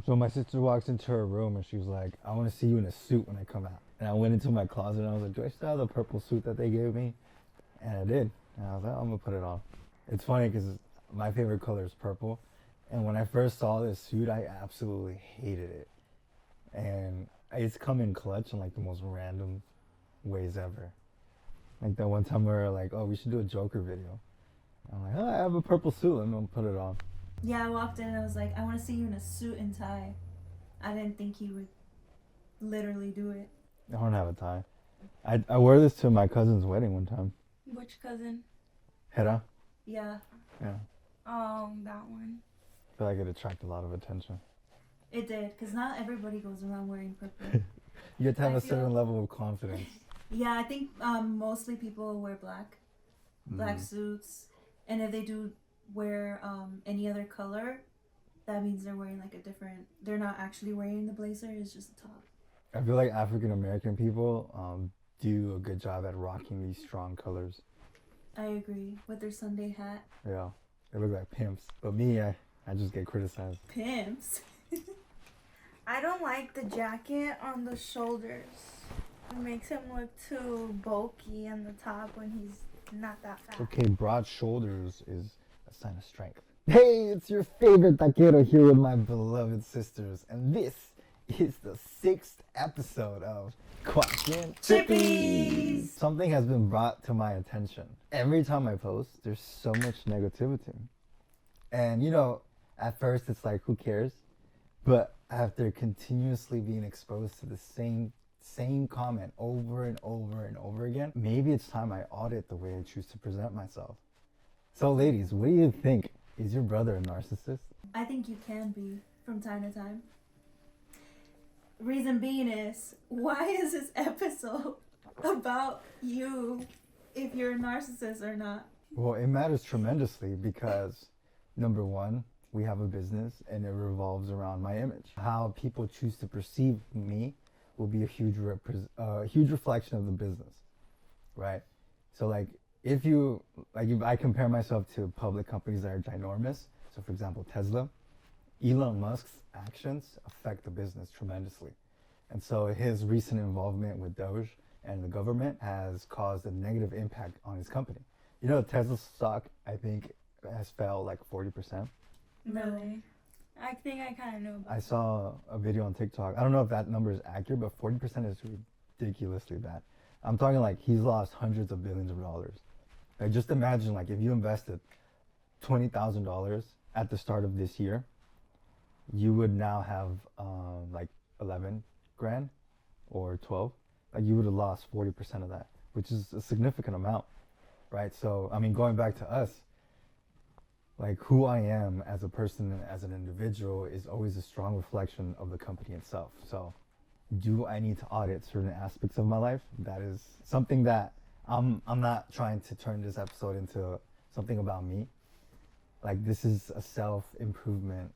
So my sister walks into her room and she was like, I want to see you in a suit when I come out. And I went into my closet and I was like, do I still have the purple suit that they gave me? And I did. And I was like, I'm going to put it on. It's funny because my favorite color is purple. And when I first saw this suit, I absolutely hated it. And it's come in clutch in like the most random ways ever. Like that one time we were like, oh, we should do a Joker video. I'm like, oh, I have a purple suit. I'm going to put it on. Yeah, I walked in and I was like, I want to see you in a suit and tie. I didn't think he would literally do it. I don't have a tie. I wore this to my cousin's wedding one time. Which cousin? Hera? Yeah. Yeah. Oh, that one. I feel like it attracted a lot of attention. It did, because not everybody goes around wearing purple. You get to have a certain level of confidence. Yeah, I think mostly people wear black suits. And if they do wear any other color, that means they're wearing like a different, they're not actually wearing the blazer, it's just a top. I feel like African American people do a good job at rocking these strong colors. I agree, with their Sunday hat. Yeah, they look like pimps. But me, I just get criticized. Pimps? I don't like the jacket on the shoulders. It makes him look too bulky on the top when he's not that fat. Okay, broad shoulders is a sign of strength. Hey, it's your favorite taquero here with my beloved sisters. And this is the 6th episode of Question Chippies! Something has been brought to my attention. Every time I post, there's so much negativity. And you know, at first it's like, who cares? But after continuously being exposed to the same comment over and over and over again, maybe it's time I audit the way I choose to present myself. So ladies, what do you think? Is your brother a narcissist? I think you can be from time to time. Reason being is, why is this episode about you if you're a narcissist or not? Well, it matters tremendously because, number one, we have a business and it revolves around my image. How people choose to perceive me will be a huge reflection of the business, right? So like, if I compare myself to public companies that are ginormous, so for example, Tesla, Elon Musk's actions affect the business tremendously. And so his recent involvement with Doge and the government has caused a negative impact on his company. You know, Tesla's stock, I think, has fell like 40%. Really? I think I kind of knew about I saw a video on TiTok. I don't know if that number is accurate, but 40% is ridiculously bad. I'm talking like he's lost hundreds of billions of dollars. Like just imagine like if you invested $20,000 at the start of this year, you would now have like 11 grand or 12. Like you would have lost 40% of that, which is a significant amount, right? So, I mean, going back to us, like who I am as a person, as an individual is always a strong reflection of the company itself. So do I need to audit certain aspects of my life? That is something that I'm not trying to turn this episode into something about me. Like this is a self-improvement.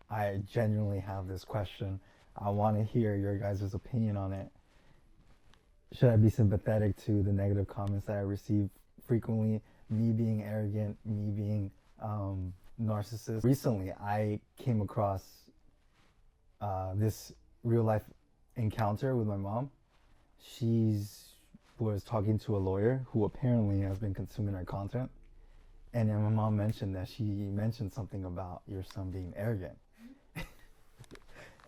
I genuinely have this question. I want to hear your guys' opinion on it. Should I be sympathetic to the negative comments that I receive frequently? Me being arrogant, me being narcissist. Recently, I came across this real life encounter with my mom. She was talking to a lawyer who apparently has been consuming our content. And then my mom mentioned that she mentioned something about your son being arrogant.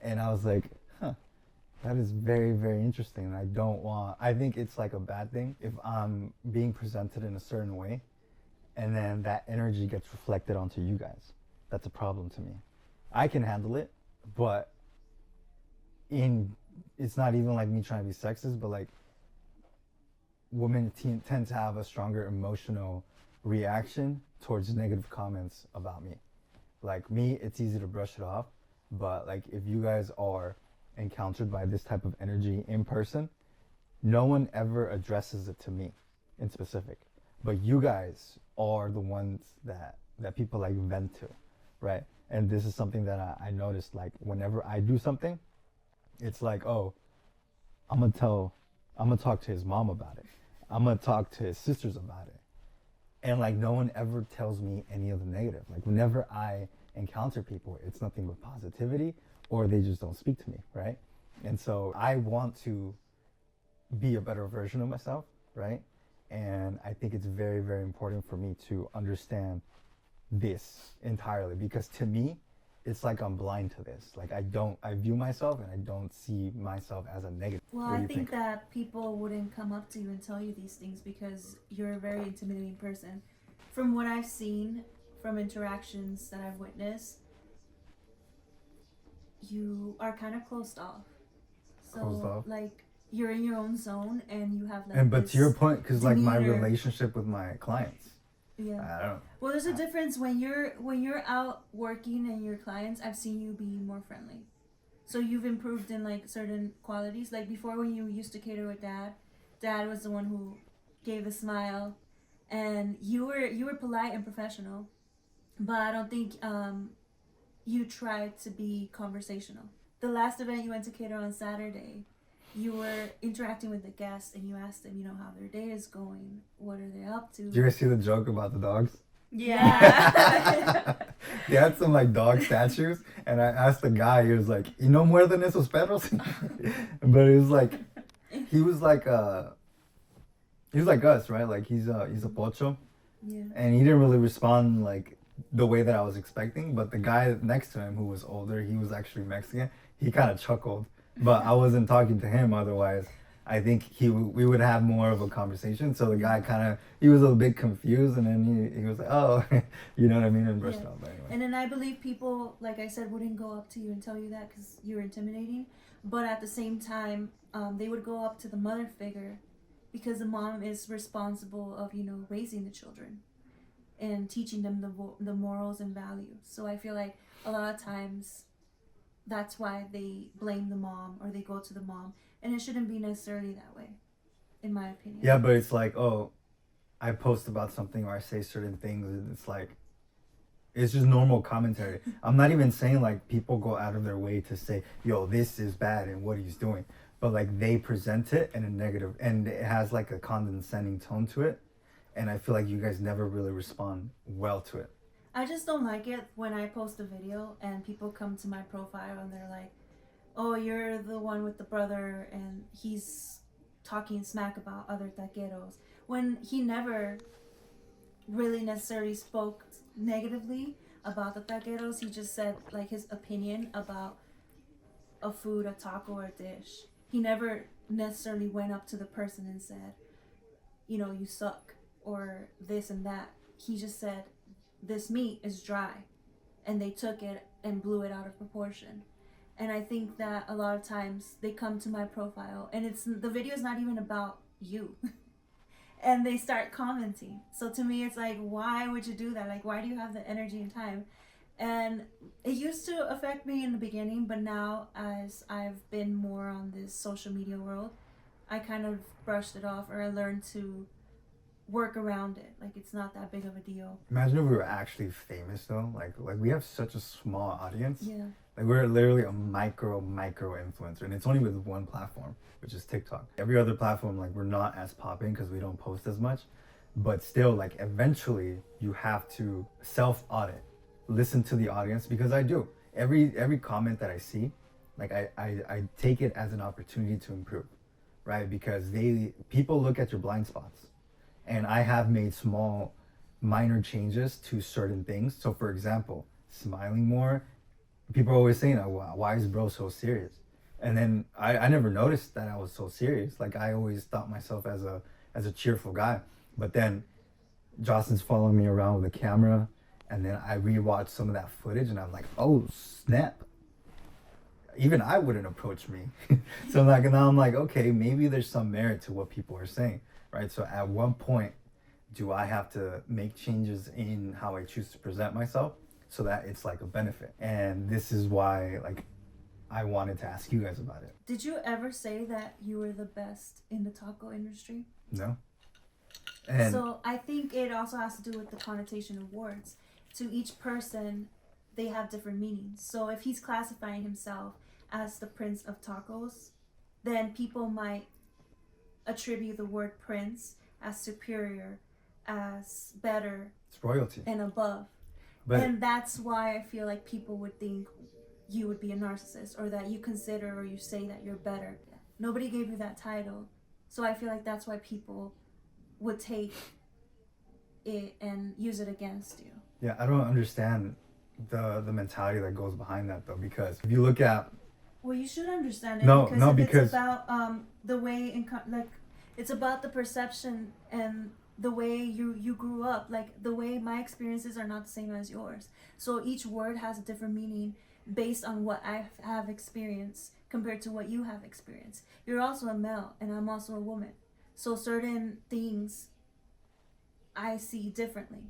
And I was like, huh, that is very, very interesting. And I think it's like a bad thing if I'm being presented in a certain way and then that energy gets reflected onto you guys. That's a problem to me. I can handle it, but it's not even like me trying to be sexist, but like women tend to have a stronger emotional reaction towards negative comments about me. Like me, it's easy to brush it off, but like if you guys are encountered by this type of energy in person, no one ever addresses it to me in specific, but you guys are the ones that people like vent to, right? And this is something that I noticed, like whenever I do something, it's like, oh, I'm gonna talk to his mom about it. I'm gonna talk to his sisters about it. And like no one ever tells me any of the negative. Like whenever I encounter people, it's nothing but positivity or they just don't speak to me, right? And so I want to be a better version of myself, right? And I think it's very, very important for me to understand this entirely, because to me, it's like I'm blind to this. Like I view myself and I don't see myself as a negative. Well, What do I you think that people wouldn't come up to you and tell you these things because you're a very intimidating person. From what I've seen, from interactions that I've witnessed, you are kind of closed off. So, Closed off? like, you're in your own zone and you have like. And but this to your point, because like my demeanor. relationship with my clients, Yeah. I don't. Well, there's a difference when you're out working and your clients. I've seen you be more friendly, so you've improved in like certain qualities. Like before, when you used to cater with Dad, Dad was the one who gave the smile, and you were polite and professional, but I don't think you tried to be conversational. The last event you went to cater on Saturday, you were interacting with the guests and you asked them, how their day is going, what are they up to. Did you guys see the joke about the dogs? Yeah. They had some like dog statues, and I asked the guy. He was like, "You know more than esos perros?" But it was like, he was like us, right? Like he's a pocho, Yeah. and he didn't really respond like the way that I was expecting. But the guy next to him, who was older, he was actually Mexican. He kind of chuckled, but I wasn't talking to him. Otherwise, I think we would have more of a conversation. So the guy he was a bit confused, and then he was like, "Oh," you know what I mean, and brushed off. But anyway. And then I believe people, like I said, wouldn't go up to you and tell you that because you're intimidating. But at the same time, they would go up to the mother figure because the mom is responsible of raising the children and teaching them the morals and values. So I feel like a lot of times that's why they blame the mom or they go to the mom, and it shouldn't be necessarily that way, in my opinion. Yeah, but it's like, oh, I post about something or I say certain things, and it's like, it's just normal commentary. I'm not even saying like people go out of their way to say, yo, this is bad and what he's doing, but like they present it in a negative, and it has like a condescending tone to it, and I feel like you guys never really respond well to it. I just don't like it when I post a video and people come to my profile and they're like, oh, you're the one with the brother and he's talking smack about other taqueros, when he never really necessarily spoke negatively about the taqueros. He just said like his opinion about a food, a taco, or a dish. He never necessarily went up to the person and said, you suck or this and that. He just said, this meat is dry, and they took it and blew it out of proportion. And I think that a lot of times they come to my profile and the video is not even about you and they start commenting. So to me it's like, why would you do that? Like, why do you have the energy and time? And it used to affect me in the beginning, but now as I've been more on this social media world, I kind of brushed it off, or I learned to work around it. Like, it's not that big of a deal. Imagine if we were actually famous though. Like we have such a small audience. Yeah. Like we're literally a micro influencer, and it's only with one platform, which is TikTok. Every other platform, like, we're not as popping because we don't post as much, but still, like, eventually you have to self-audit, listen to the audience, because I do. Every comment that I see, like, I take it as an opportunity to improve, right? Because people look at your blind spots. And I have made small, minor changes to certain things. So, for example, smiling more. People are always saying, oh, why is bro so serious? And then I never noticed that I was so serious. Like, I always thought myself as a cheerful guy. But then Jocelyn's following me around with a camera, and then I rewatched some of that footage, and I'm like, oh, snap. Even I wouldn't approach me. So now I'm like, okay, maybe there's some merit to what people are saying. Right, so at one point, do I have to make changes in how I choose to present myself so that it's like a benefit? And this is why, like, I wanted to ask you guys about it. Did you ever say that you were the best in the taco industry? No. And so I think it also has to do with the connotation of words. To each person, they have different meanings. So if he's classifying himself as the Prince of Tacos, then people might attribute the word prince as superior, as better, it's royalty and above. but And that's why I feel like people would think, you would be a narcissist, or that you consider or you say that you're better. Nobody gave you that title. So I feel like that's why people would take it and use it against you. Yeah, I don't understand the mentality that goes behind that though, because if you look at Well, you should understand it. No, because no, if because- it's about the way like it's about the perception and the way you grew up. Like the way my experiences are not the same as yours. So each word has a different meaning based on what I have experienced compared to what you have experienced. You're also a male and I'm also a woman. So certain things I see differently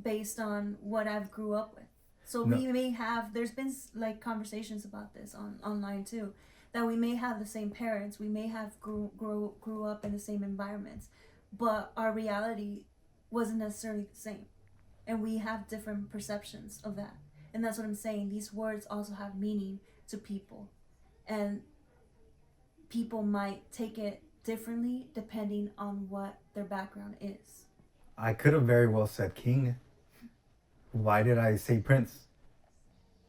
based on what I've grew up with. So No. we may have, there's been like conversations about this online too, that we may have the same parents, we may have grew up in the same environments, but our reality wasn't necessarily the same. And we have different perceptions of that. And that's what I'm saying. These words also have meaning to people. And people might take it differently depending on what their background is. I could have very well said king. Why did I say prince?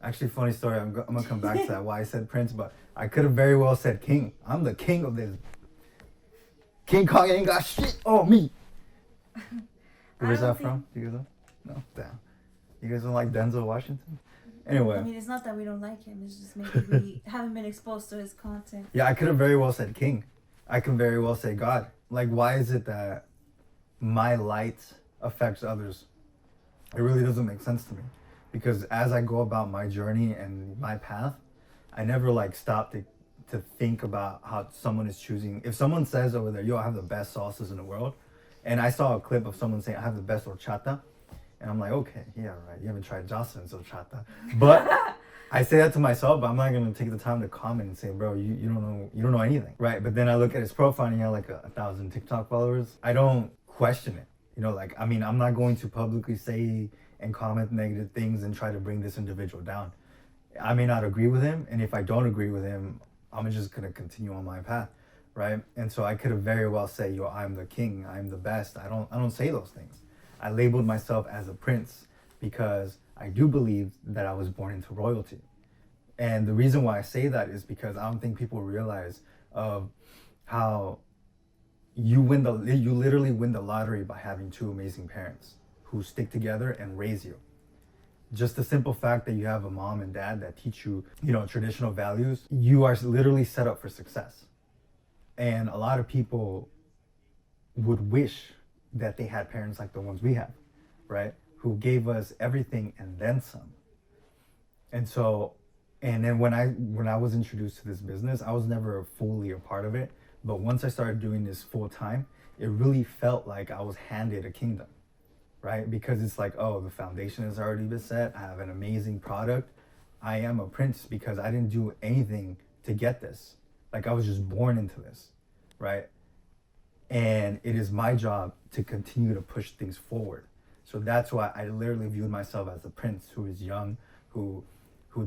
Actually, funny story. I'm gonna come back to that. Why I said prince, but I could have very well said king. I'm the king of this. King Kong ain't got shit on me. Where's that from? Do you guys know? No, damn. You guys don't like Denzel Washington? Anyway. I mean, it's not that we don't like him. It's just maybe we haven't been exposed to his content. Yeah, I could have very well said king. I could very well say God. Like, why is it that my light affects others? It really doesn't make sense to me. Because as I go about my journey and my path, I never like stop to think about how someone is choosing. If someone says over there, yo, I have the best sauces in the world, and I saw a clip of someone saying, I have the best horchata, and I'm like, okay, yeah, right. You haven't tried Jocelyn's horchata. But I say that to myself, but I'm not gonna take the time to comment and say, bro, you don't know anything, right? But then I look at his profile and he had like 1,000 TikTok followers. I don't question it, you know. Like, I mean, I'm not going to publicly say and comment negative things and try to bring this individual down. I may not agree with him, and if I don't agree with him, I'm just gonna continue on my path, right? And so I could have very well said, yo, I'm the king, I'm the best. I don't say those things. I labeled myself as a prince because I do believe that I was born into royalty. And the reason why I say that is because I don't think people realize of how you literally win the lottery by having two amazing parents who stick together and raise you. Just the simple fact that you have a mom and dad that teach you, traditional values, you are literally set up for success. And a lot of people would wish that they had parents like the ones we have, right? Who gave us everything and then some. And so, and then when I was introduced to this business, I was never fully a part of it. But once I started doing this full time, it really felt like I was handed a kingdom, right? Because it's like, oh, the foundation has already been set. I have an amazing product. I am a prince because I didn't do anything to get this. Like, I was just born into this, right? And it is my job to continue to push things forward. So that's why I literally viewed myself as a prince who is young, who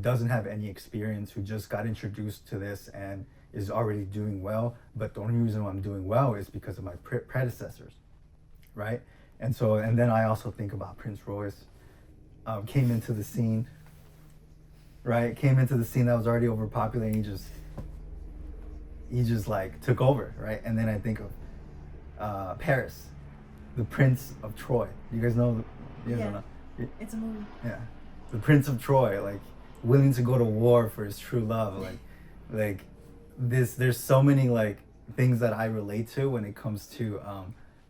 doesn't have any experience, who just got introduced to this and is already doing well. But the only reason why I'm doing well is because of my predecessors, right? And then I also think about Prince Royce, came into the scene, right? Came into the scene that was already overpopulated, and he just like took over, right? And then I think of Paris, the Prince of Troy. You guys know? You guys Yeah. know? It's a movie. Yeah, the Prince of Troy, like willing to go to war for his true love, like this. There's so many like things that I relate to when it comes to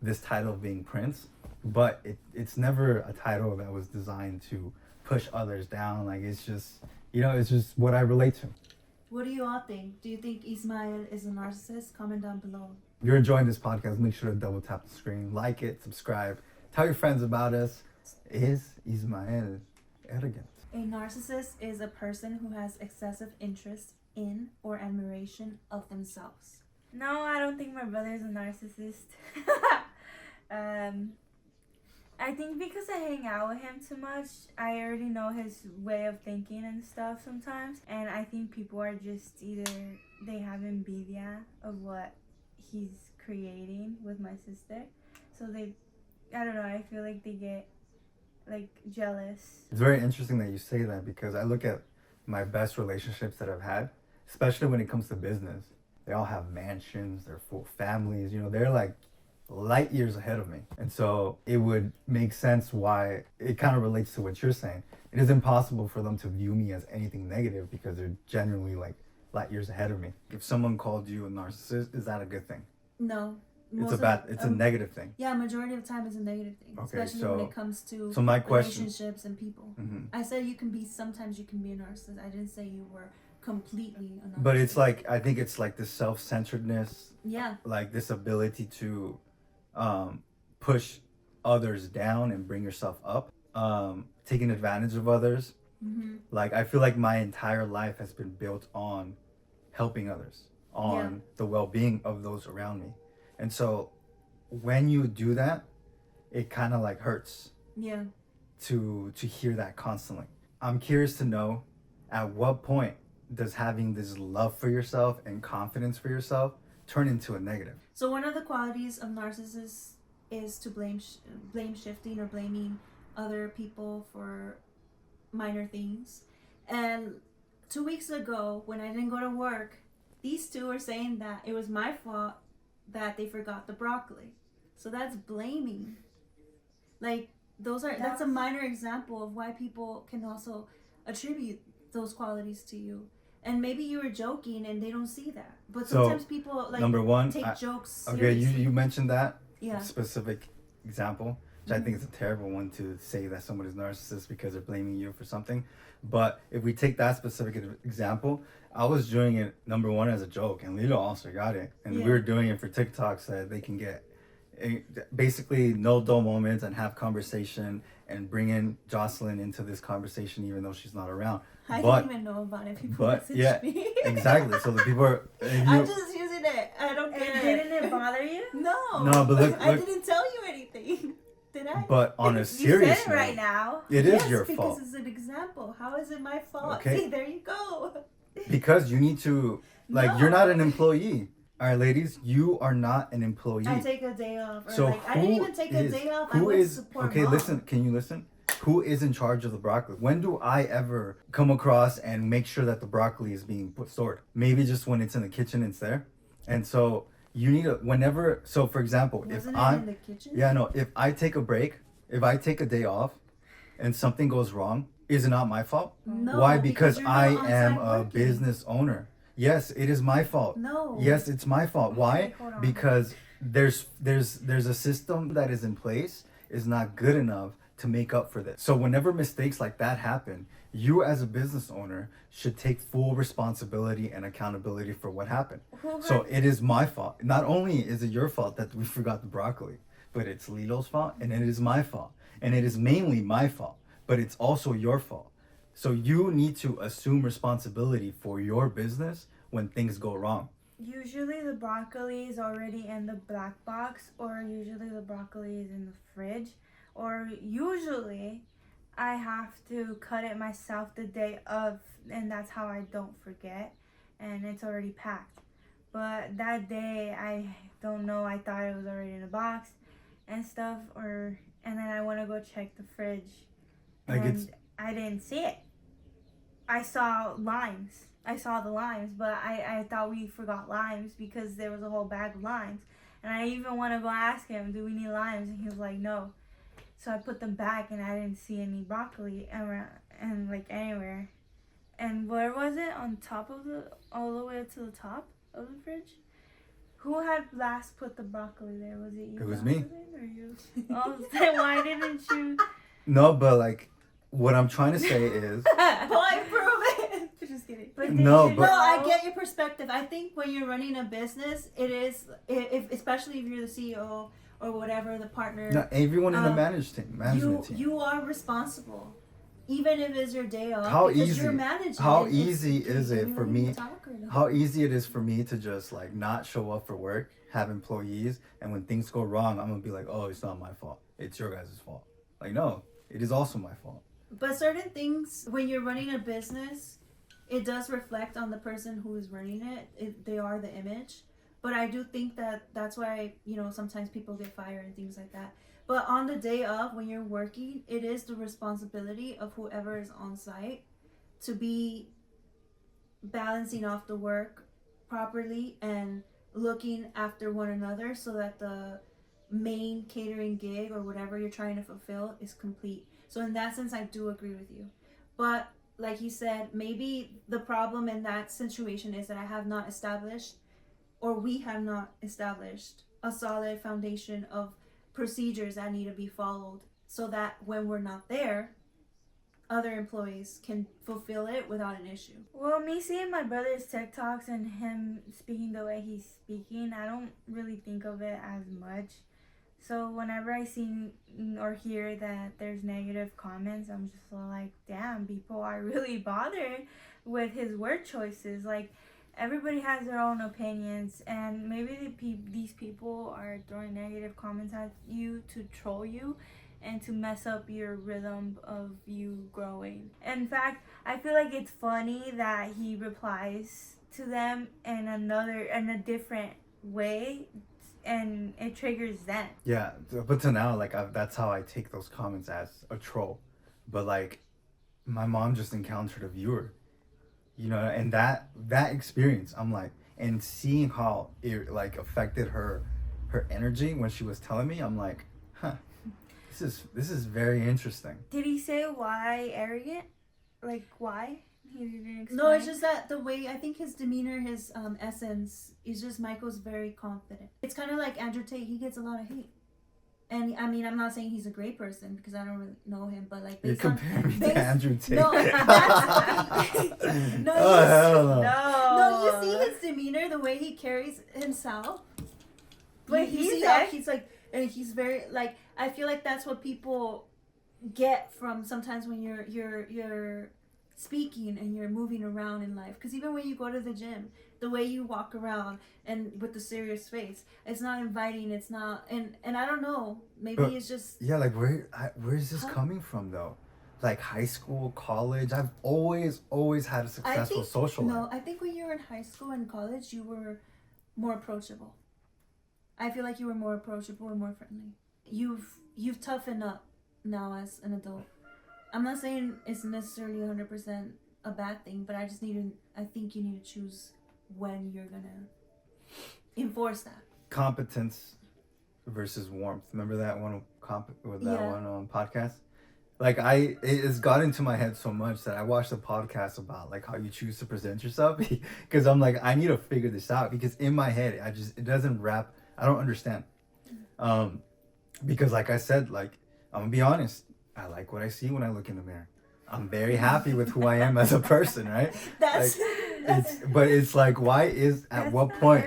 this title of being prince, but it's never a title that was designed to push others down. Like, it's just, it's just what I relate to. What do you all think? Do you think Ismael is a narcissist? Comment down below. If you're enjoying this podcast, make sure to double tap the screen, like it, subscribe, tell your friends about us. Is Ismael arrogant? A narcissist is a person who has excessive interest in or admiration of themselves. No, I don't think my brother's a narcissist. I think because I hang out with him too much, I already know his way of thinking and stuff sometimes. And I think people are just either they have envidia of what he's creating with my sister. So I don't know, I feel like they get like jealous. It's very interesting that you say that, because I look at my best relationships that I've had, especially when it comes to business, they all have mansions, they're full families, you know, they're like light years ahead of me. And so it would make sense why it kind of relates to what you're saying. It is impossible for them to view me as anything negative because they're genuinely like light years ahead of me. If someone called you a narcissist, is that a good thing? No. It's a negative thing. Yeah, majority of the time is a negative thing, Okay, especially so- when it comes to So my question, relationships and people. Mhm. I said sometimes you can be a narcissist. I didn't say you were completely a narcissist. But it's like, I think it's like this self-centeredness, yeah, like this ability to push others down and bring yourself up, taking advantage of others. mm-hmm. Like, I feel like my entire life has been built on helping others, on the well-being of those around me. And so when you do that, it kind of like hurts Yeah. to hear that constantly. I'm curious to know, at what point does having this love for yourself and confidence for yourself turn into a negative? So one of the qualities of narcissists is to blame shifting or blaming other people for minor things. And 2 weeks ago, when I didn't go to work, these two were saying that it was my fault that they forgot the broccoli. So that's blaming. Like, that's a minor example of why people can also attribute those qualities to you. And maybe you were joking and they don't see that. But So, sometimes people like number one, take jokes okay, seriously. you mentioned that Yeah. specific example, which I think is a terrible one to say that someone is narcissist because they're blaming you for something. But if we take that specific example, I was doing it, number one, as a joke, and Lilo also got it. And we were doing it for TikTok so that they can get basically no dull moments and have conversation and bring in Jocelyn into this conversation even though she's not around. I But- didn't even know about it. People but, messaged yeah, me. Exactly. So the people are. I'm just using it. I don't get it. Didn't it bother you? No. No, but look- I look- didn't tell you anything. Did I? But on a You serious said it right note, now. it is Yes, your because fault. it's an example. How is it my fault? Okay. See, there you go. Because you need to, like, you're No. not an employee. All right, ladies, you are not an employee. I take a day off. Or So like, I didn't who even take a is- day off. I who went is, to support okay, mom. listen, can you listen? Who is in charge of the broccoli? When do I ever come across and make sure that the broccoli is being stored? Maybe just when it's in the kitchen, it's there. And so you need to, whenever, so for example, Wasn't if it I'm, in the kitchen? yeah, no, if I take a break, if I take a day off and something goes wrong, is it not my fault? No. Why? Because you're I not on am site a working. business owner. Yes, it is my fault. No. Yes, it's my fault. Why? Hold on. Because there's a system that is in place is not good enough to make up for this. So whenever mistakes like that happen, you as a business owner should take full responsibility and accountability for what happened. So it is my fault. Not only is it your fault that we forgot the broccoli, but it's Lilo's fault and it is my fault. And it is mainly my fault, but it's also your fault. So you need to assume responsibility for your business when things go wrong. Usually the broccoli is already in the black box, or usually the broccoli is in the fridge, or usually I have to cut it myself the day of, and that's how I don't forget, and it's already packed. But that day, I don't know, I thought it was already in a box and stuff, and then I want to go check the fridge, Like, and it's- I didn't see it. I saw limes. I saw the limes, but I thought we forgot limes because there was a whole bag of limes. And I even want to go ask him, do we need limes? And he was like, no. So I put them back and I didn't see any broccoli around, and like anywhere. And where was it? On top of all the way to the top of the fridge? Who had last put the broccoli there? Was it you? It was me. Jocelyn, or you? Oh, then why didn't you? No, but like, what I'm trying to say is, Point prove it. Just kidding. But No, did you but- No, I know? get your perspective. I think when you're running a business, it is, if especially if you're the CEO or whatever, the partner, not everyone in the Um, management team. you are responsible, even if it's your day off. How because easy- You're managing. how it. It's- easy is it you for don't need me- to talk or no. How easy it is for me to just like not show up for work, have employees, and when things go wrong, I'm gonna be like, oh, it's not my fault. It's your guys' fault. Like, no, it is also my fault. But certain things, when you're running a business, it does reflect on the person who is running it. They are the image. But I do think that that's why, sometimes people get fired and things like that. But on the day of, when you're working, it is the responsibility of whoever is on site to be balancing off the work properly and looking after one another so that the main catering gig or whatever you're trying to fulfill is complete. So in that sense, I do agree with you. But like you said, maybe the problem in that situation is that I have not established, or we have not established, a solid foundation of procedures that need to be followed so that when we're not there, other employees can fulfill it without an issue. Well, me seeing my brother's TikToks and him speaking the way he's speaking, I don't really think of it as much. So whenever I see or hear that there's negative comments, I'm just like, damn, people are really bothered with his word choices. Like, everybody has their own opinions, and maybe these people are throwing negative comments at you to troll you and to mess up your rhythm of you growing. In fact, I feel like it's funny that he replies to them in a different way, and it triggers them. Yeah, but to now, like, that's how I take those comments as a troll. But like, my mom just encountered a viewer, you know, and that experience, I'm like, and seeing how it like affected her energy when she was telling me, I'm like, huh, this is very interesting. Did he say why arrogant? Like, why? He didn't explain. No, it's just that the way, I think his demeanor, his essence is just, Michael's very confident. It's kind of like Andrew Tate. He gets a lot of hate. And I mean, I'm not saying he's a great person because I don't really know him, but like, You compare me based- to Andrew Tate. No, no, Oh, hell no. no, you see his demeanor, the way he carries himself. But you see how he's like, and he's very like. I feel like that's what people get from sometimes when you're speaking and you're moving around in life. Because even when you go to the gym, the way you walk around and with the serious face, it's not inviting. It's not, and I don't know. Maybe it's just yeah. Like where is this coming from though? Like high school, college. I've always had a successful social life. No, I think when you were in high school and college, you were more approachable. I feel like you were more approachable and more friendly. You've toughened up now as an adult. I'm not saying it's necessarily 100% a bad thing, but I think you need to choose when you're gonna enforce that. Competence versus warmth. Remember that one one podcast? Like it has got into my head so much that I watched a podcast about like how you choose to present yourself because I'm like, I need to figure this out because in my head it doesn't wrap. I don't understand. Because like I said, like I'm gonna be honest, I like what I see when I look in the mirror. I'm very happy with who I am as a person, right? But it's like, why is at what point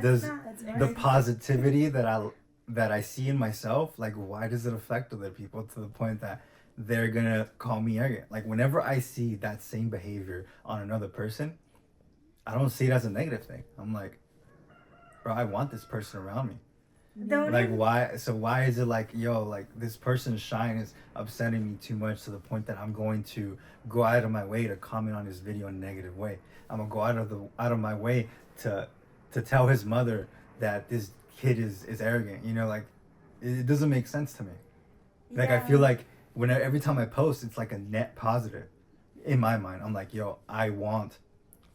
does the positivity that I see in myself, like why does it affect other people to the point that they're gonna call me arrogant? Like whenever I see that same behavior on another person, I don't see it as a negative thing. I'm like, bro, I want this person around me. Why is it like, yo, like this person's shine is upsetting me too much to the point that I'm going to go out of my way to comment on his video in a negative way. I'm gonna go out of my way to tell his mother that this kid is arrogant. You know, like it doesn't make sense to me. Like I feel like every time I post, it's like a net positive in my mind. I'm like, yo, I want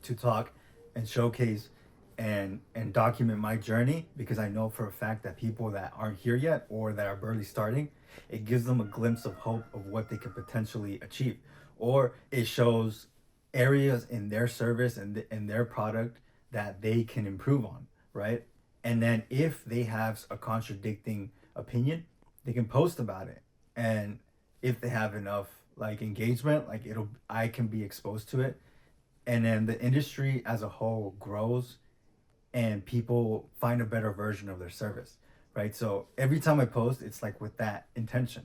to talk and showcase and document my journey because I know for a fact that people that aren't here yet or that are barely starting, it gives them a glimpse of hope of what they could potentially achieve, or it shows areas in their service and in their product that they can improve on, right? And then if they have a contradicting opinion, they can post about it, and if they have enough like engagement, like I can be exposed to it, and then the industry as a whole grows and people find a better version of their service, right? So every time I post, it's like with that intention.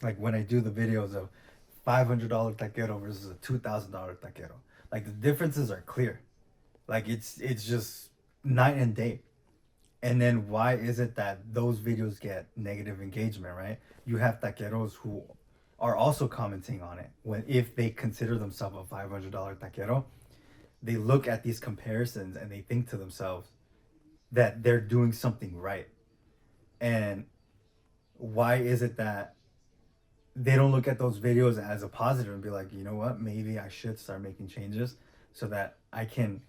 Like when I do the videos of $500 taquero versus a $2,000 taquero, like the differences are clear. Like it's just night and day. And then why is it that those videos get negative engagement, right? You have taqueros who are also commenting on it if they consider themselves a $500 taquero. They look at these comparisons and they think to themselves that they're doing something right. And why is it that they don't look at those videos as a positive and be like, you know what, maybe I should start making changes? so that I can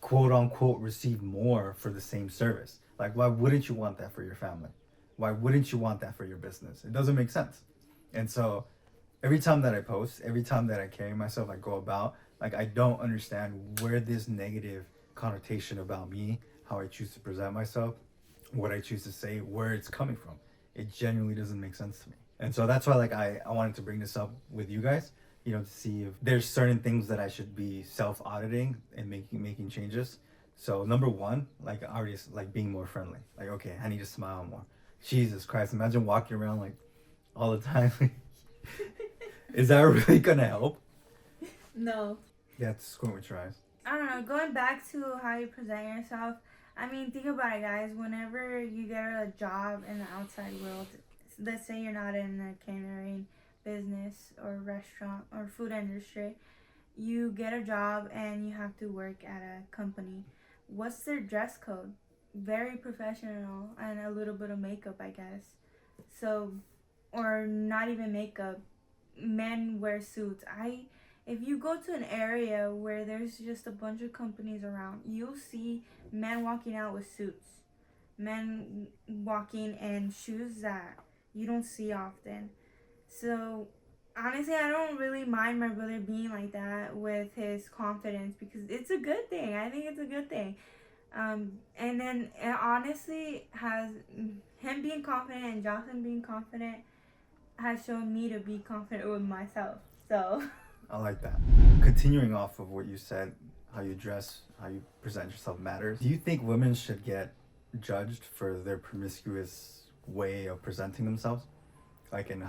quote unquote receive more for the same service. Like, why wouldn't you want that for your family? Why wouldn't you want that for your business? It doesn't make sense. And so every time that I post, every time that I carry myself, I go about, like, I don't understand where this negative connotation about me, how I choose to present myself, what I choose to say, where it's coming from. It genuinely doesn't make sense to me. And so that's why, like, I wanted to bring this up with you guys, you know, to see if there's certain things that I should be self-auditing and making changes. So number one, like, already, like, being more friendly. Like, okay, I need to smile more. Jesus Christ, imagine walking around like all the time. Is that really gonna help? No. Yeah, it's squint with your eyes. I don't know, going back to how you present yourself, I mean, think about it, guys. Whenever you get a job in the outside world, let's say you're not in the catering business or restaurant or food industry, you get a job and you have to work at a company. What's their dress code? Very professional and a little bit of makeup, I guess. So, or not even makeup. Men wear suits. If you go to an area where there's just a bunch of companies around, you'll see men walking out with suits, men walking in shoes that you don't see often. So honestly, I don't really mind my brother being like that with his confidence, because it's a good thing. I think it's a good thing. And then it honestly has, him being confident and Jocelyn being confident has shown me to be confident with myself. So I like that. Continuing off of what you said, how you dress, how you present yourself matters. Do you think women should get judged for their promiscuous way of presenting themselves? Like in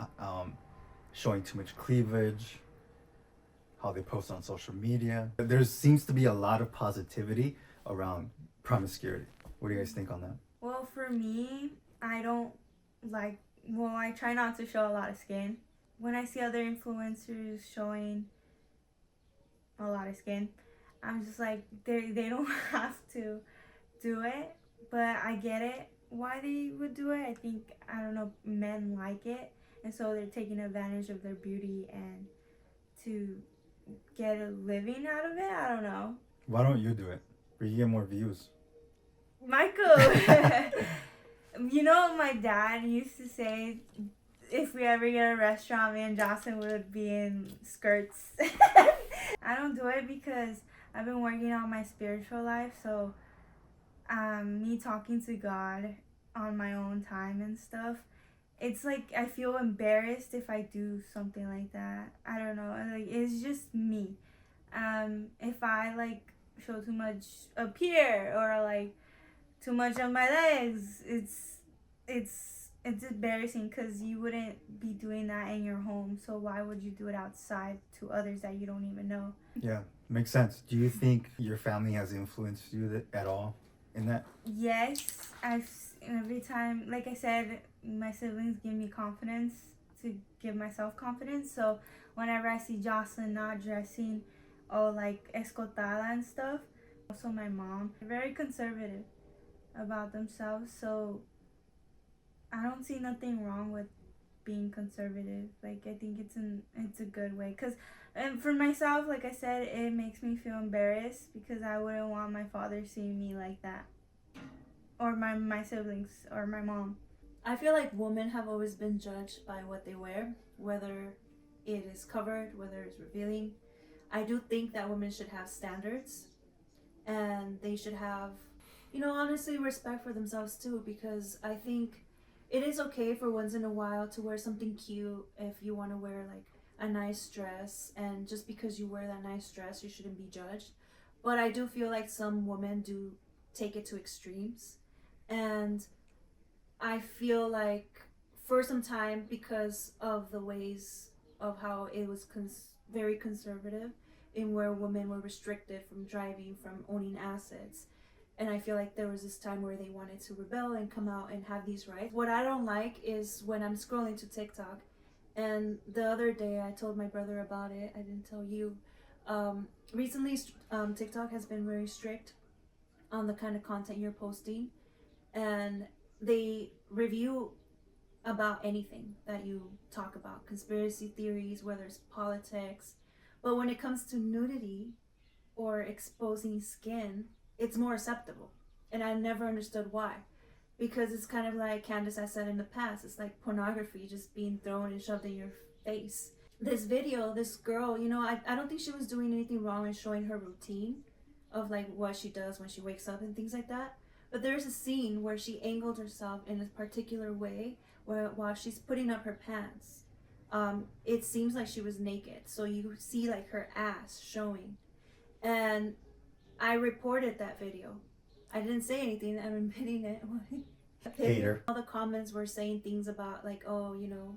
showing too much cleavage, how they post on social media. There seems to be a lot of positivity around promiscuity. What do you guys think on that? well, for me, I don't like, well, I try not to show a lot of skin. When I see other influencers showing a lot of skin, I'm just like, they don't have to do it, but I get it why they would do it. I think, I don't know, men like it, and so they're taking advantage of their beauty and to get a living out of it. I don't know. Why don't you do it? Where you get more views. Michael, you know, my dad used to say, if we ever get a restaurant, me and Jocelyn would be in skirts. I don't do it because I've been working on my spiritual life, so me talking to God on my own time and stuff, it's like I feel embarrassed if I do something like that. I don't know, like, it's just me. If I like show too much up here or like too much on my legs, it's embarrassing, because you wouldn't be doing that in your home, so why would you do it outside to others that you don't even know? Yeah, makes sense. Do you think your family has influenced you at all in that? Yes, every time, like I said, my siblings give me confidence to give myself confidence. So whenever I see Jocelyn not dressing like escotada and stuff, also my mom, very conservative about themselves, so I don't see nothing wrong with being conservative. Like, I think it's a good way, because for myself, like I said, it makes me feel embarrassed, because I wouldn't want my father seeing me like that, or my siblings or my mom. I feel like women have always been judged by what they wear, whether it is covered, whether it's revealing. I do think that women should have standards, and they should have, you know, honestly, respect for themselves too, because I think it is okay for once in a while to wear something cute if you want to wear like a nice dress, and just because you wear that nice dress, you shouldn't be judged. But I do feel like some women do take it to extremes, and I feel like for some time, because of the ways of how it was very conservative in where women were restricted from driving, from owning assets, and I feel like there was this time where they wanted to rebel and come out and have these rights. What I don't like is when I'm scrolling to TikTok, and the other day I told my brother about it, I didn't tell you. Recently, TikTok has been very strict on the kind of content you're posting, and they review about anything that you talk about, conspiracy theories, whether it's politics. But when it comes to nudity or exposing skin, it's more acceptable. And I never understood why. Because it's kind of like Candace has said in the past, it's like pornography just being thrown and shoved in your face. This video, this girl, you know, I don't think she was doing anything wrong in showing her routine of like what she does when she wakes up and things like that. But there's a scene where she angled herself in a particular way where while she's putting up her pants, it seems like she was naked. So you see like her ass showing. And I reported that video. I didn't say anything. I'm admitting it. Hater. All the comments were saying things about like, oh, you know,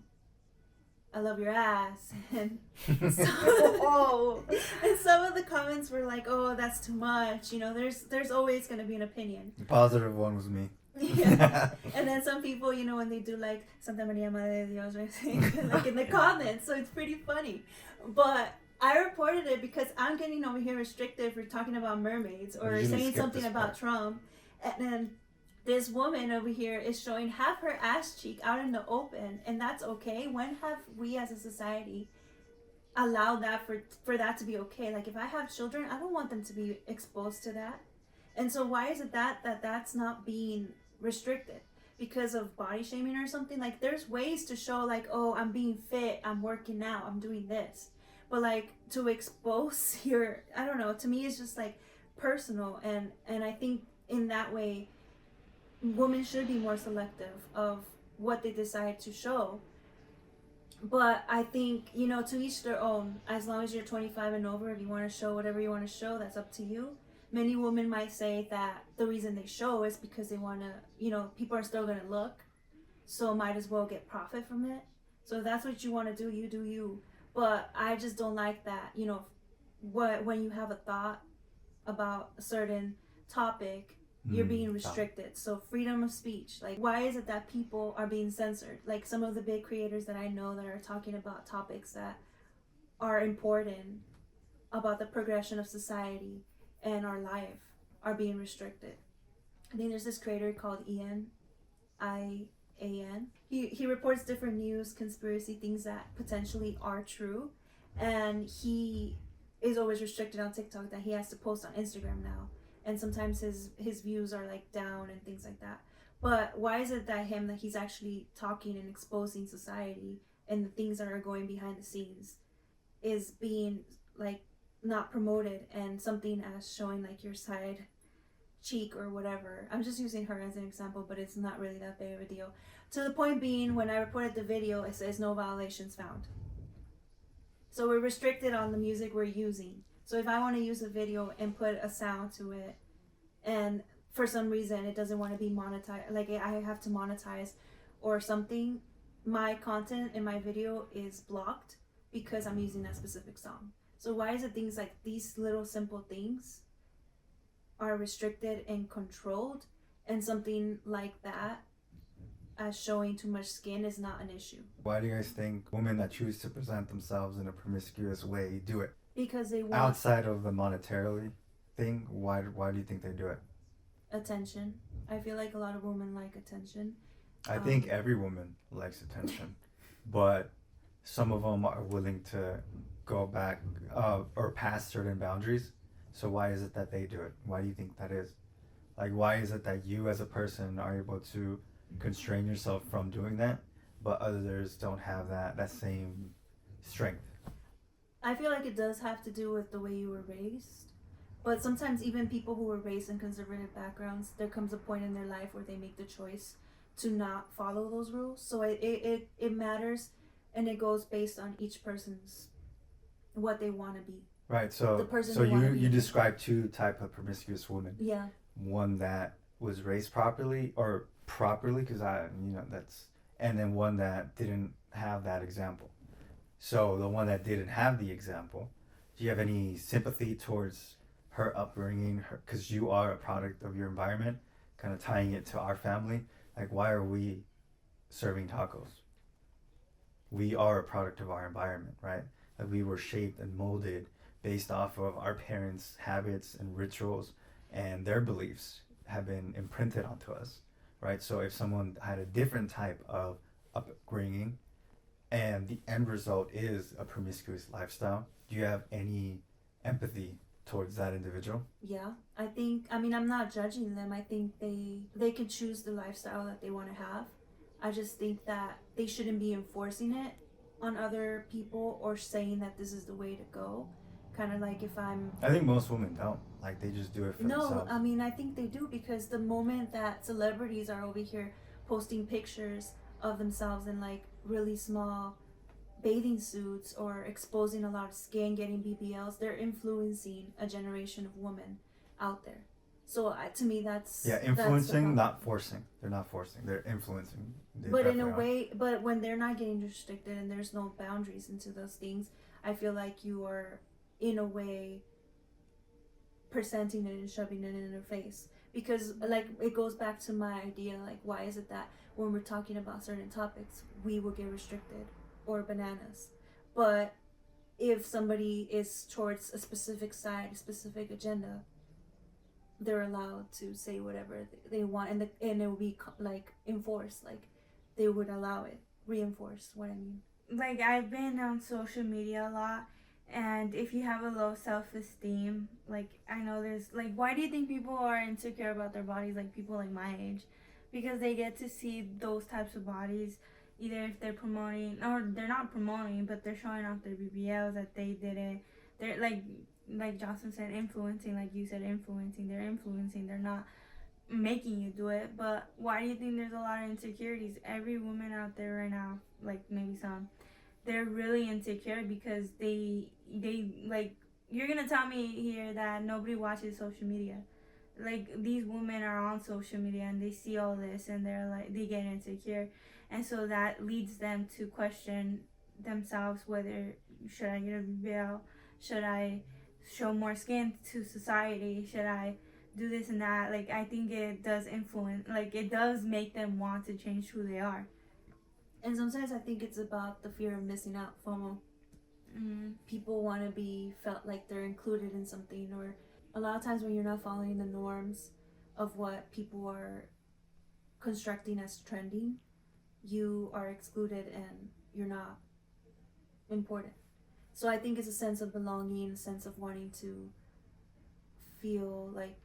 I love your ass, and and some of the comments were like, oh, that's too much. You know, there's always gonna be an opinion. The positive one was me. Yeah. And then some people, you know, when they do like Santa Maria Madre de Dios, right? Like in the comments, so it's pretty funny. But I reported it because I'm getting over here restricted for talking about mermaids or saying something about Trump. And then this woman over here is showing half her ass cheek out in the open, and that's okay. When have we as a society allowed that for that to be okay? Like if I have children, I don't want them to be exposed to that. And so why is it that's not being restricted? Because of body shaming or something? Like there's ways to show like, oh, I'm being fit, I'm working out, I'm doing this. But like to expose your, I don't know, to me it's just like personal, and I think in that way women should be more selective of what they decide to show. But I think, you know, to each their own. As long as you're 25 and over, if you want to show whatever you want to show, that's up to you. Many women might say that the reason they show is because they want to, you know, people are still going to look, so might as well get profit from it. So if that's what you want to do, you do you. But I just don't like that, you know, when you have a thought about a certain topic, you're being restricted. So freedom of speech, like why is it that people are being censored? Like some of the big creators that I know that are talking about topics that are important about the progression of society and our life are being restricted. I think there's this creator called Ian, I-A-N. He reports different news, conspiracy things that potentially are true, and he is always restricted on TikTok, that he has to post on Instagram now. And sometimes his views are like down and things like that. But why is it that he's actually talking and exposing society and the things that are going behind the scenes is being like not promoted, and something as showing like your side cheek or whatever? I'm just using her as an example, but it's not really that big of a deal. To the point being, when I reported the video, it says no violations found. So we're restricted on the music we're using. So if I want to use a video and put a sound to it, and for some reason it doesn't want to be monetized, like I have to monetize or something, my content in my video is blocked because I'm using that specific song. So why is it things like these little simple things are restricted and controlled, and something like that as showing too much skin is not an issue? Why do you guys think women that choose to present themselves in a promiscuous way do it? Because they want outside of the monetarily thing. Why do you think they do it? attention. I feel like a lot of women like attention. I think every woman likes attention, but some of them are willing to go back or past certain boundaries. So why is it that they do it? Why do you think that is? Like, why is it that you as a person are able to constrain yourself from doing that, but others don't have that same strength? I feel like it does have to do with the way you were raised. But sometimes even people who were raised in conservative backgrounds, there comes a point in their life where they make the choice to not follow those rules. So it matters, and it goes based on each person's what they want to be. Right. So The person so they wanna you be. describe two type of promiscuous women. Yeah. One that was raised properly because that's, and then one that didn't have that example. So the one that didn't have the example, do you have any sympathy towards her upbringing? Because you are a product of your environment, kind of tying it to our family. Like, why are we serving tacos? We are a product of our environment, right? Like, we were shaped and molded based off of our parents' habits and rituals, and their beliefs have been imprinted onto us, right? So if someone had a different type of upbringing and the end result is a promiscuous lifestyle, do you have any empathy towards that individual? Yeah, I mean, I'm not judging them. I think they can choose the lifestyle that they want to have. I just think that they shouldn't be enforcing it on other people or saying that this is the way to go. Kind of like if I'm. I think most women don't. Like, they just do it for No, themselves. I mean, I think they do, because the moment that celebrities are over here posting pictures of themselves in like really small bathing suits or exposing a lot of skin, getting BBLs, they're influencing a generation of women out there. So to me, that's Influencing, not forcing. They're not forcing. They're influencing. They but in a definitely are. way, but when they're not getting restricted and there's no boundaries into those things, I feel like you are, in a way, presenting it and shoving it in their face. Because like it goes back to my idea, like why is it that when we're talking about certain topics we will get restricted or bananas, but if somebody is towards a specific side, a specific agenda, they're allowed to say whatever they want, and it will be like enforced, like they would allow it, reinforce what I mean. Like, I've been on social media a lot, and if you have a low self-esteem, like, I know there's, like, why do you think people are insecure about their bodies, like people like my age? Because they get to see those types of bodies, either if they're promoting, or they're not promoting, but they're showing off their BBLs that they didn't. They're like Jocelyn said, influencing, like you said, influencing. They're influencing, they're not making you do it. But why do you think there's a lot of insecurities? Every woman out there right now, like maybe some, they're really insecure because they like, you're gonna tell me here that nobody watches social media. Like, these women are on social media and they see all this and they're like, they get insecure, and so that leads them to question themselves, whether should I get a BBL, should I show more skin to society, should I do this and that. Like, I think it does influence, like it does make them want to change who they are. And sometimes I think it's about the fear of missing out, FOMO. People want to be felt like they're included in something, or a lot of times when you're not following the norms of what people are constructing as trending, you are excluded and you're not important. So I think it's a sense of belonging, a sense of wanting to feel like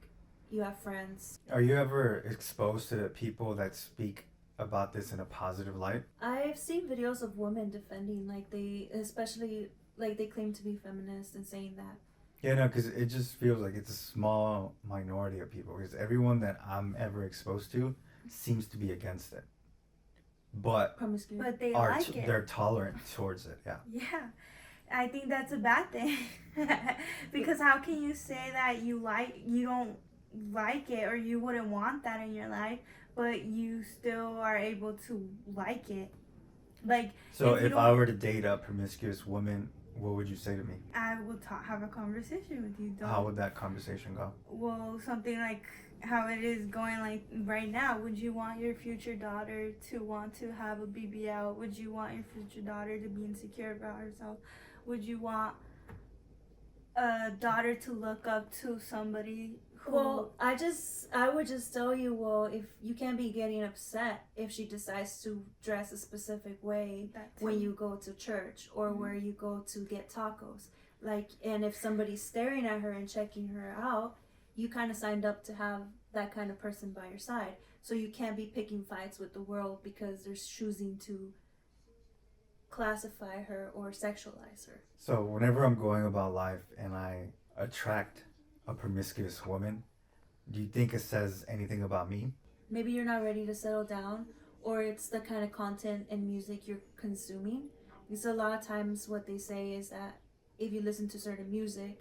you have friends. Are you ever exposed to people that speak about this in a positive light? I've seen videos of women defending, like they, especially like they claim to be feminist and saying that. Yeah, no, because it just feels like it's a small minority of people. Because everyone that I'm ever exposed to seems to be against it, but Promiscuous. But they are like it. they're tolerant towards it. Yeah. Yeah, I think that's a bad thing. Because how can you say that you don't like it, or you wouldn't want that in your life, but you still are able to like it? Like, So if you if I were to date a promiscuous woman, what would you say to me? I would have a conversation with you. How would that conversation go? Well, something like how it is going like right now. Would you want your future daughter to want to have a BBL? Would you want your future daughter to be insecure about herself? Would you want a daughter to look up to somebody who... Well, I would just tell you, well, if you can't be getting upset if she decides to dress a specific way when you go to church or where you go to get tacos. Like, and if somebody's staring at her and checking her out, you kind of signed up to have that kind of person by your side. So you can't be picking fights with the world because they're choosing to classify her or sexualize her. So whenever I'm going about life and I attract a promiscuous woman, do you think it says anything about me? Maybe you're not ready to settle down, or it's the kind of content and music you're consuming. Because a lot of times what they say is that if you listen to certain music,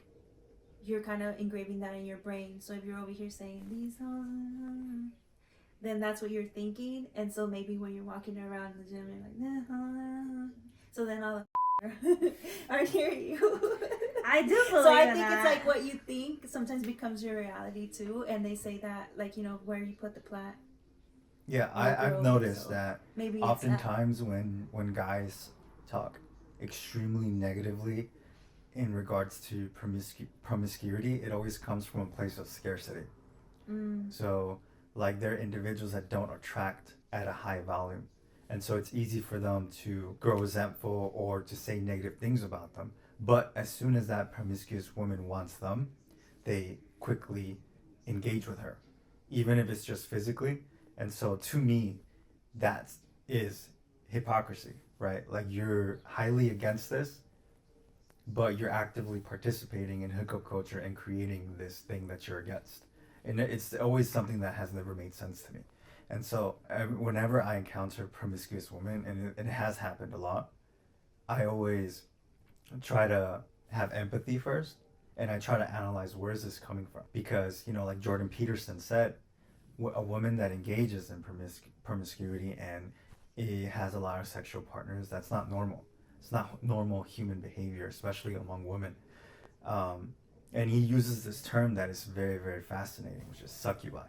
you're kind of engraving that in your brain. So if you're over here saying these songs, then that's what you're thinking. And so maybe when you're walking around the gym, you're like, nah. So then all the are near you. I do believe So I in think that. it's like what you think sometimes becomes your reality too. And they say that, like, you know, where you put the plant. Yeah, Or I've girls, noticed so that maybe it's oftentimes when guys talk extremely negatively in regards to promiscuity, it always comes from a place of scarcity. So like they're individuals that don't attract at a high volume, and so it's easy for them to grow resentful or to say negative things about them. But as soon as that promiscuous woman wants them, they quickly engage with her, even if it's just physically. And so to me, that is hypocrisy, right? Like you're highly against this, but you're actively participating in hookup culture and creating this thing that you're against. And it's always something that has never made sense to me. And so whenever I encounter promiscuous women, and it has happened a lot, I always try to have empathy first, and I try to analyze where is this coming from. Because, you know, like Jordan Peterson said, a woman that engages in promiscuity and it has a lot of sexual partners, that's not normal. It's not normal human behavior, especially among women. And he uses this term that is very, very fascinating, which is succubi.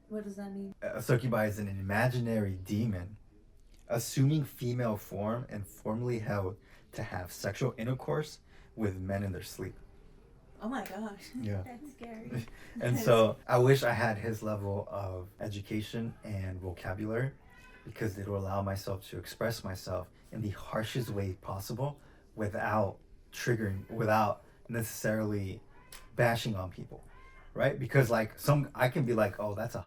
What does that mean? A succubi is an imaginary demon assuming female form and formerly held to have sexual intercourse with men in their sleep. Oh my gosh. Yeah. That's scary. And so I wish I had his level of education and vocabulary, because it will allow myself to express myself in the harshest way possible without necessarily bashing on people, right? Because like I can be like, oh, that's a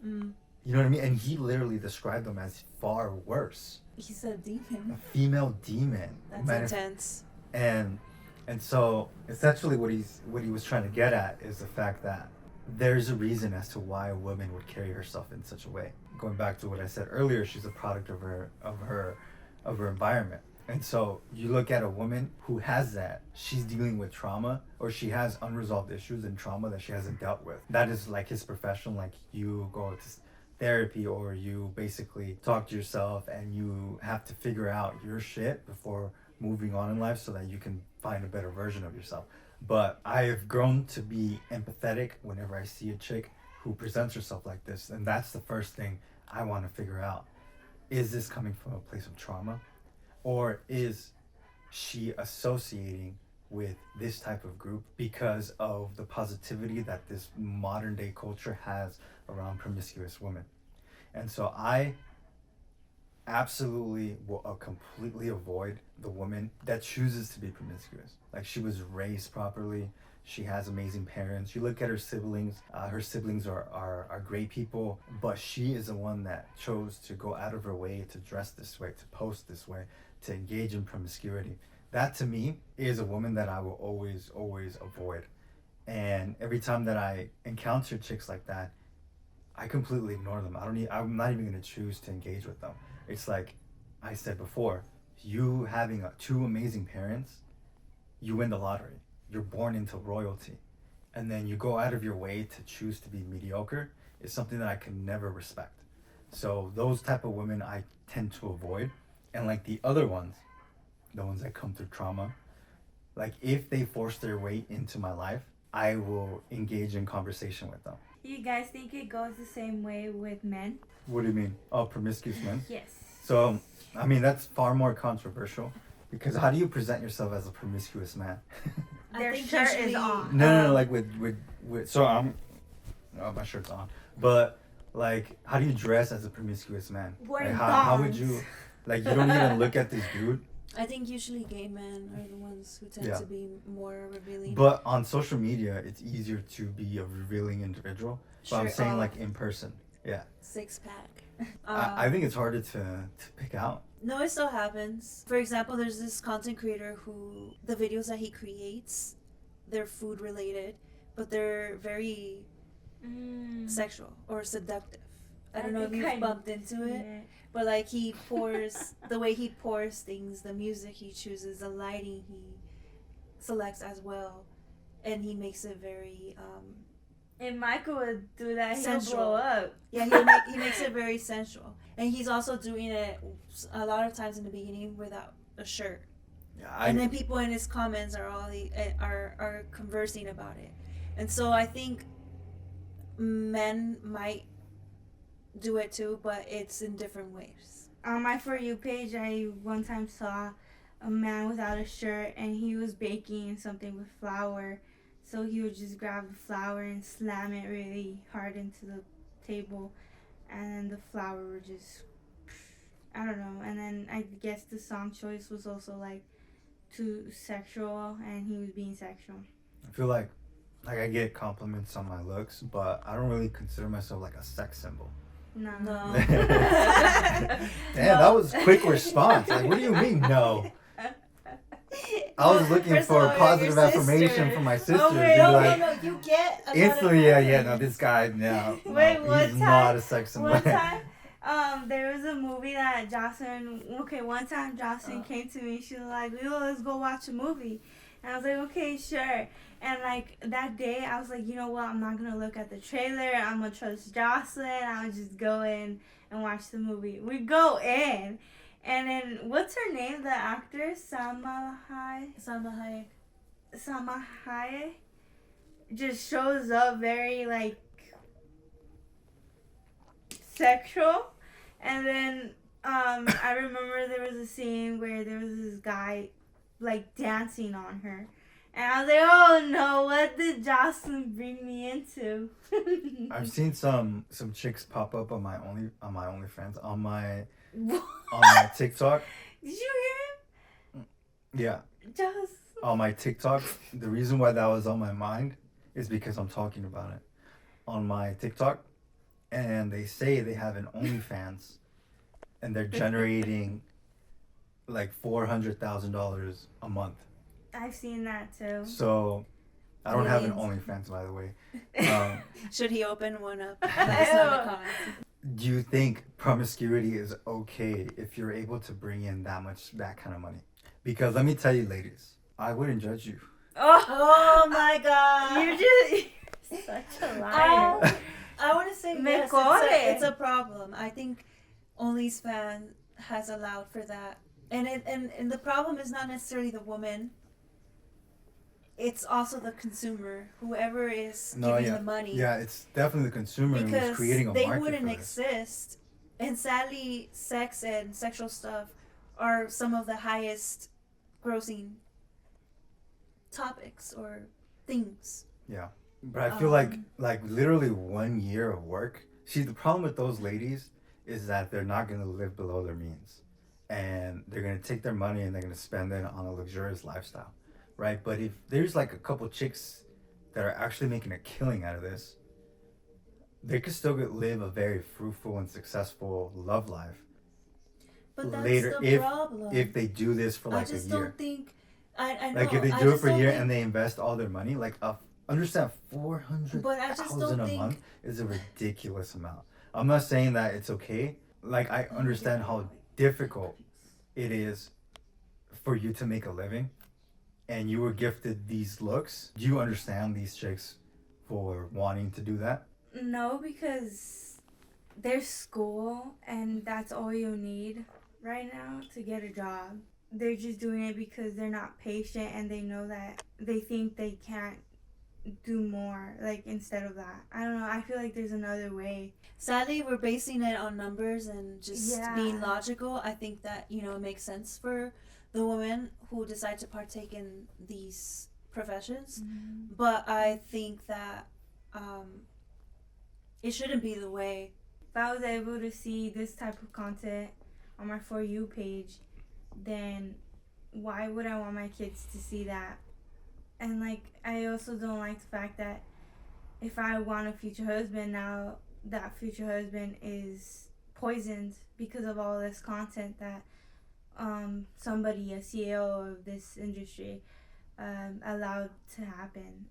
you know what I mean? And he literally described them as far worse. He said demon. A female demon. That's intense. And so essentially what he was trying to get at is the fact that there's a reason as to why a woman would carry herself in such a way. Going back to what I said earlier, she's a product of her environment. And so you look at a woman who has that, she's dealing with trauma, or she has unresolved issues and trauma that she hasn't dealt with. That is like his profession. Like you go to therapy, or you basically talk to yourself and you have to figure out your shit before moving on in life so that you can find a better version of yourself. But I have grown to be empathetic whenever I see a chick who presents herself like this. And that's the first thing I want to figure out. Is this coming from a place of trauma? Or is she associating with this type of group because of the positivity that this modern day culture has around promiscuous women? And so I absolutely will completely avoid the woman that chooses to be promiscuous. Like she was raised properly. She has amazing parents. You look at her siblings. Her siblings are great people, but she is the one that chose to go out of her way to dress this way, to post this way, to engage in promiscuity. That to me is a woman that I will always, always avoid. And every time that I encounter chicks like that, I completely ignore them. I'm not even going to choose to engage with them. It's like I said before, you having two amazing parents, you win the lottery. You're born into royalty. And then you go out of your way to choose to be mediocre is something that I can never respect. So those type of women I tend to avoid. And like the other ones, the ones that come through trauma, like if they force their way into my life, I will engage in conversation with them. You guys think it goes the same way with men? What do you mean? Oh, promiscuous men? Yes. So, I mean, that's far more controversial, because how do you present yourself as a promiscuous man? Their I think shirt usually- is on. No, like with so I'm, oh, my shirt's on. But like, how do you dress as a promiscuous man? Wearing Like, how would thongs. you, like, you don't even look at this dude. I think usually gay men are the ones who tend Yeah. to be more revealing. But on social media, it's easier to be a revealing individual. But I'm Sure, saying like in person. Yeah. 6-pack. I think it's harder to pick out. No, it still happens. For example, there's this content creator who the videos that he creates, they're food related, but they're very sexual or seductive. I don't know if think you've I bumped into it, Yeah. but like he pours, the way he pours things, the music he chooses, the lighting he selects as well, and he makes it very If Michael would do that, he'll Sensual. blow up. yeah, he makes it very sensual, and he's also doing it a lot of times in the beginning without a shirt. Yeah, And then people in his comments are conversing about it, and so I think men might do it too, but it's in different ways. On my For You page, I one time saw a man without a shirt, and he was baking something with flour. So he would just grab the flour and slam it really hard into the table, and then the flour would just, I don't know. And then I guess the song choice was also like too sexual, and he was being sexual. I feel like Like, I get compliments on my looks, but I don't really consider myself like a sex symbol. No. No. Damn, that was quick response. Like, what do you mean, no? I was looking First of for all, you're positive your affirmation sister. from my sister. Oh, wait, Be No, like, no, you get a lot of instantly, yeah, no, compliments. this guy, no, Wait, no, one he's time- not a sex symbol. One time, there was a movie that Jocelyn. Okay, one time Jocelyn came to me. She was like, "Yo, let's go watch a movie." And I was like, "Okay, sure." And like that day, I was like, "You know what? I'm not gonna look at the trailer. I'm gonna trust Jocelyn. I'll just go in and watch the movie." We go in, and then what's her name? The actor, Salma Hayek, just shows up very like sexual, and then I remember there was a scene where there was this guy like dancing on her, and I was like, oh no, what did Jocelyn bring me into? I've seen some chicks pop up on my OnlyFans on my TikTok. Did you hear Yeah, him? Just on my TikTok. The reason why that was on my mind is because I'm talking about it on my TikTok, and they say they have an OnlyFans, and they're generating like $400,000 a month. I've seen that too. So I don't have an Millions. OnlyFans, by the way. Should he open one up? Let us know in the comments. Do you think promiscuity is okay if you're able to bring in that kind of money? Because let me tell you, ladies, I wouldn't judge you. Oh my god. You're such a liar. I want to say Me yes, corre. it's a problem. I think OnlyFans has allowed for that. And the problem is not necessarily the woman. It's also the consumer, whoever is giving the money. Yeah, it's definitely the consumer who's Because creating a they market wouldn't for this. exist. And sadly, sex and sexual stuff are some of the highest grossing topics or things. Yeah, but I feel like literally 1 year of work. See, the problem with those ladies is that they're not gonna live below their means, and they're gonna take their money and they're gonna spend it on a luxurious lifestyle, right? But if there's like a couple chicks that are actually making a killing out of this, they could still live a very fruitful and successful love life But that's later the problem. if they do this for I like a just year. don't think. I know. Like if they I do it just for a don't year think- and they invest all their money, like understand But I just don't $400,000 a think- month is a ridiculous amount. I'm not saying that it's okay. Like I understand how difficult it is for you to make a living, and you were gifted these looks. Do you understand these chicks for wanting to do that? No, because there's school, and that's all you need right now to get a job. They're just doing it because they're not patient, and they know that they think they can't do more, like, instead of that. I don't know. I feel like there's another way. Sadly, we're basing it on numbers and just Yeah. being logical. I think that, it makes sense for the women who decide to partake in these professions. Mm-hmm. But I think that it shouldn't be the way. If I was able to see this type of content on my For You page, then why would I want my kids to see that? And like, I also don't like the fact that if I want a future husband, now that future husband is poisoned because of all this content that somebody, a CEO of this industry, allowed to happen.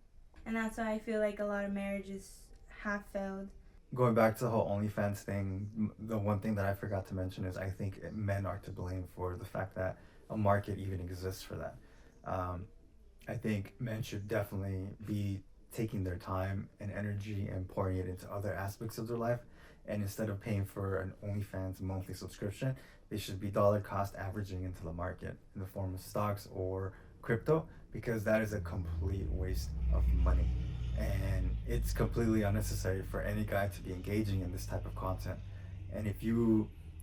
And that's why I feel like a lot of marriages have failed. Going back to the whole OnlyFans thing, the one thing that I forgot to mention is I think men are to blame for the fact that a market even exists for that. I think men should definitely be taking their time and energy and pouring it into other aspects of their life. And instead of paying for an OnlyFans monthly subscription, they should be dollar cost averaging into the market in the form of stocks or crypto, because that is a complete waste of money. And it's completely unnecessary for any guy to be engaging in this type of content. And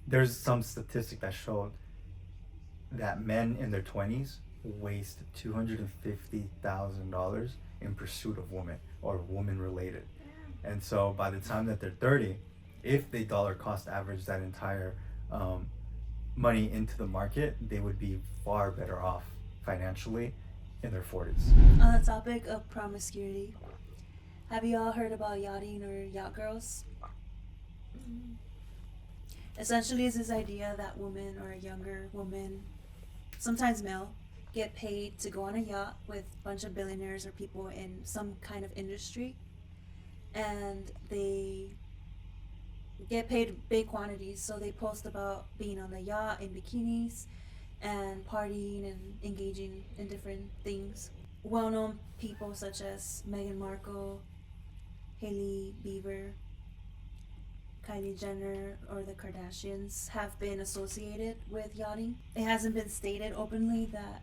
there's some statistic that showed that men in their 20s waste $250,000 in pursuit of women or woman related. And so by the time that they're 30, if they dollar cost average that entire money into the market, they would be far better off financially in their 40s. On the topic of promiscuity, Have you all heard about yachting or yacht girls? Essentially, it's this idea that women or a younger woman, sometimes male, get paid to go on a yacht with a bunch of billionaires or people in some kind of industry, and they get paid big quantities. So they post about being on the yacht in bikinis and partying and engaging in different things. Well-known people such as Meghan Markle, Hailey Bieber, Kylie Jenner, or the Kardashians have been associated with yachting. It hasn't been stated openly that,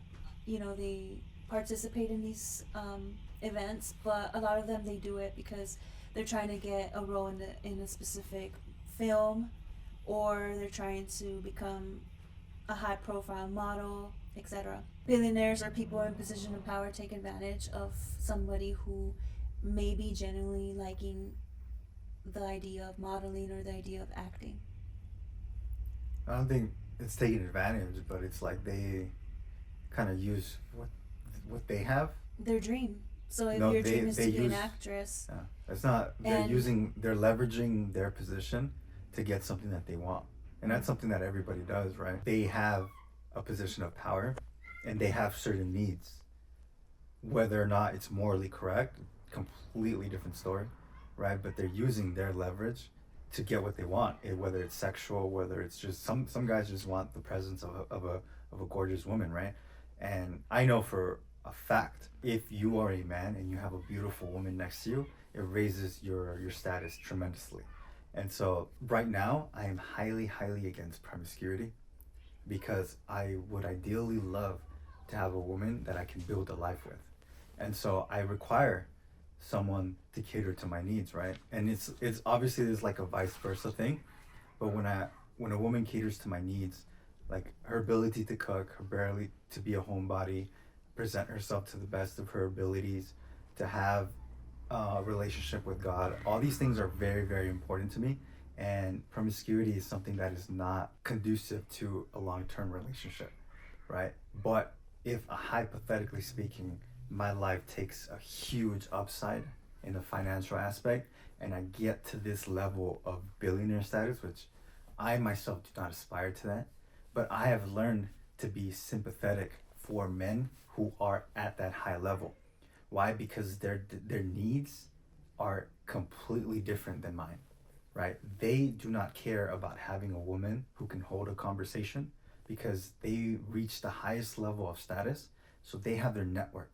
they participate in these events, but a lot of them, they do it because they're trying to get a role in a specific film, or they're trying to become a high profile model, etc. Billionaires or people in position of power take advantage of somebody who may be genuinely liking the idea of modeling or the idea of acting. I don't think it's taking advantage, but it's like they kind of use what they have. Their dream. So if No, your dream is to be an use- actress, Yeah, it's not. They're leveraging their position to get something that they want, and that's something that everybody does, right? They have a position of power, and they have certain needs. Whether or not it's morally correct, completely different story, right? But they're using their leverage to get what they want, whether it's sexual, whether it's just some guys just want the presence of a gorgeous woman, right? And I know for a fact, if you are a man and you have a beautiful woman next to you, it raises your status tremendously. And so right now, I am highly against promiscuity, because I would ideally love to have a woman that I can build a life with. And so I require someone to cater to my needs, right? And it's obviously there's like a vice versa thing, but when a woman caters to my needs, like her ability to cook, her ability to be a homebody, present herself to the best of her abilities, to have a relationship with God, all these things are very important to me. And promiscuity is something that is not conducive to a long-term relationship, right? But if hypothetically speaking, my life takes a huge upside in the financial aspect, and I get to this level of billionaire status, which I myself do not aspire to that, but I have learned to be sympathetic for men who are at that high level. Why? Because their needs are completely different than mine, right? They do not care about having a woman who can hold a conversation, because they reach the highest level of status, so they have their network.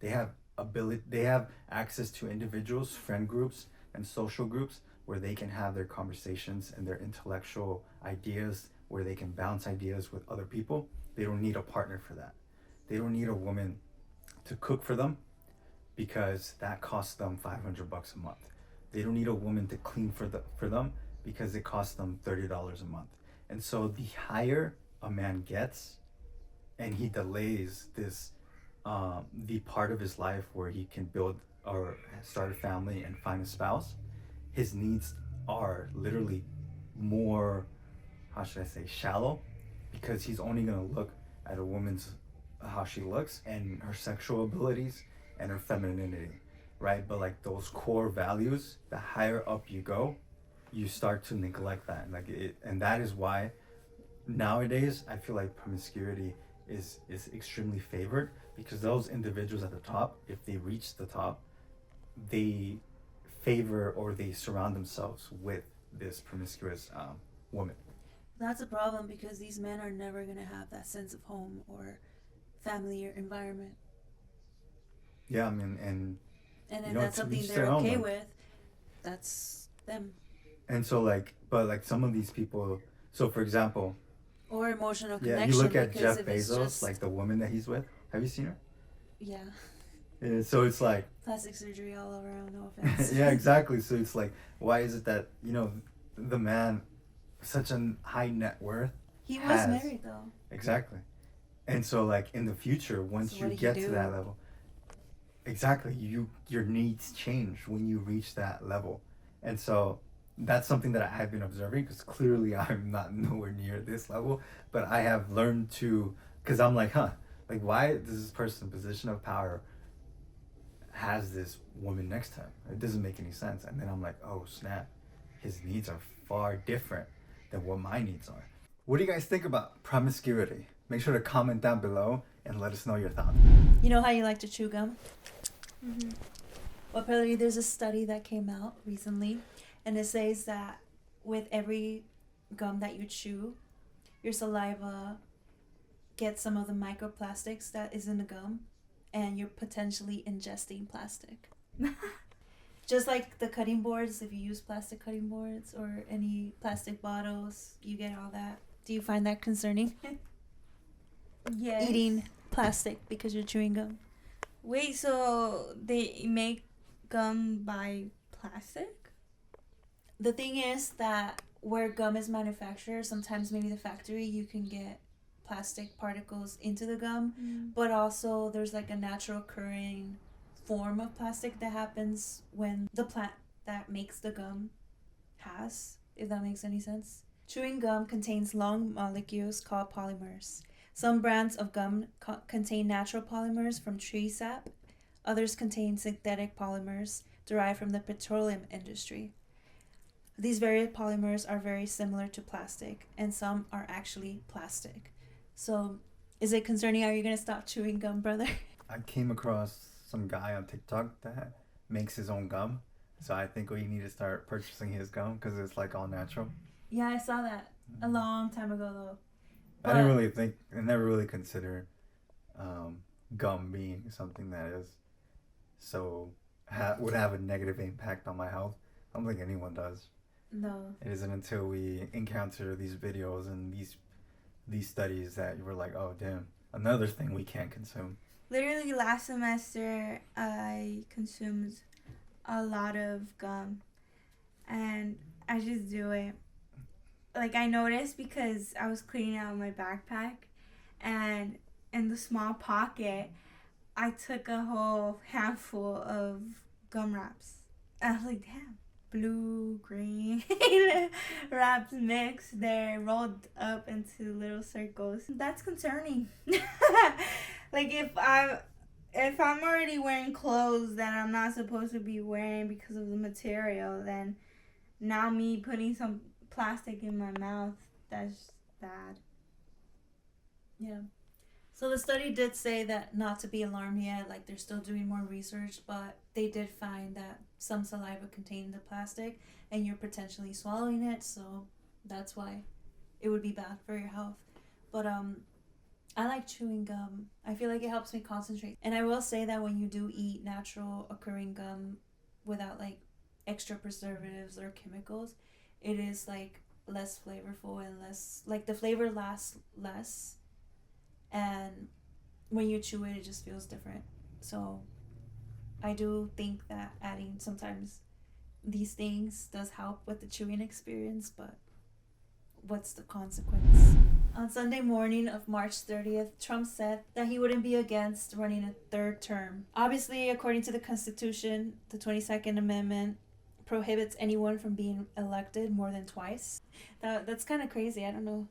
They have access to individuals, friend groups, and social groups where they can have their conversations and their intellectual ideas, where they can bounce ideas with other people. They don't need a partner for that. They don't need a woman to cook for them, because that costs them $500 a month. They don't need a woman to clean for them, because it costs them $30 a month. And so the higher a man gets, and he delays this the part of his life where he can build or start a family and find a spouse, his needs are literally more, how should I say, shallow, because he's only going to look at a woman's how she looks and her sexual abilities and her femininity, right? But like those core values, the higher up you go, you start to neglect that. And that is why nowadays I feel like promiscuity is extremely favored, because those individuals at the top, if they reach the top, they favor or they surround themselves with this promiscuous woman. that's a problem, because these men are never going to have that sense of home or family or environment. Yeah, I mean, And if you know, that's to something each they're their own, okay like- with, that's them. and so but like some of these people, so for example, Or emotional yeah, connection. you look at because Jeff if it's Bezos, just, like the woman that he's with. Have you seen her? yeah, And so it's like, plastic surgery all around. No offense. yeah, exactly. So it's like, why is it that, the man, such a high net worth, He was has- married though. exactly. And so like in the future, once So you what did he get to do? that level, exactly, your needs change when you reach that level. And so that's something that I have been observing, because clearly I'm not nowhere near this level, but I have learned to, because I'm like, like why does this person in position of power has this woman next to him. It doesn't make any sense. And then I'm like, oh snap, his needs are far different than what my needs are. What do you guys think about promiscuity? Make sure to comment down below and let us know your thoughts. You know how you like to chew gum? Mm-hmm. Well, apparently there's a study that came out recently, and it says that with every gum that you chew, your saliva gets some of the microplastics that is in the gum, and you're potentially ingesting plastic. Just like the cutting boards, if you use plastic cutting boards or any plastic bottles, you get all that. Do you find that concerning? Yes. Eating plastic because you're chewing gum. Wait, so they make gum by plastic? The thing is that where gum is manufactured, sometimes maybe the factory, you can get plastic particles into the gum, but also there's like a natural occurring form of plastic that happens when the plant that makes the gum has, if that makes any sense. Chewing gum contains long molecules called polymers. Some brands of gum contain natural polymers from tree sap. Others contain synthetic polymers derived from the petroleum industry. These various polymers are very similar to plastic, and some are actually plastic. So, is it concerning? Are you going to stop chewing gum, brother? I came across some guy on TikTok that makes his own gum. So I think we need to start purchasing his gum because it's like all natural. Yeah, I saw that a long time ago, though. I didn't really think, I never really considered gum being something that is so, would have a negative impact on my health. I don't think anyone does. No. It isn't until we encounter these videos and these studies that you were like, oh damn, another thing we can't consume. Literally last semester, I consumed a lot of gum, and I just do it. Like, I noticed because I was cleaning out my backpack, and in the small pocket, I took a whole handful of gum wraps. I was like, damn, blue, green wraps mixed. They're rolled up into little circles. That's concerning. Like, if I'm already wearing clothes that I'm not supposed to be wearing because of the material, then now me putting some plastic in my mouth, that's bad. Yeah. So the study did say that not to be alarmed yet, like they're still doing more research, but they did find that some saliva contained the plastic and you're potentially swallowing it, so that's why it would be bad for your health. But I like chewing gum. I feel like it helps me concentrate. And I will say that when you do eat natural occurring gum without like extra preservatives or chemicals, it is like less flavorful and less, like the flavor lasts less, and when you chew it, it just feels different. So I do think that adding sometimes these things does help with the chewing experience, but what's the consequence? On Sunday morning of March 30th, Trump said that he wouldn't be against running a third term. Obviously, according to the Constitution, the 22nd Amendment prohibits anyone from being elected more than twice. That's kind of crazy. I don't know.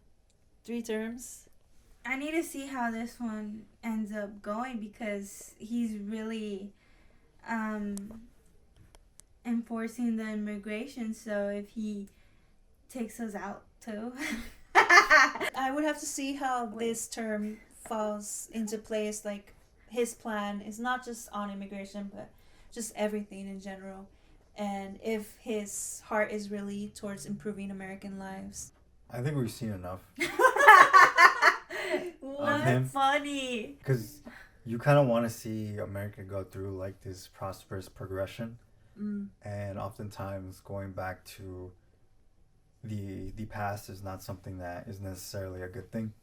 3 terms? I need to see how this one ends up going because he's really enforcing the immigration. So if he takes us out too. I would have to see how this term falls into place. Like, his plan is not just on immigration, but just everything in general. And if his heart is really towards improving American lives. I think we've seen enough. What's funny? Because you kind of want to see America go through like this prosperous progression. And oftentimes going back to the past is not something that is necessarily a good thing.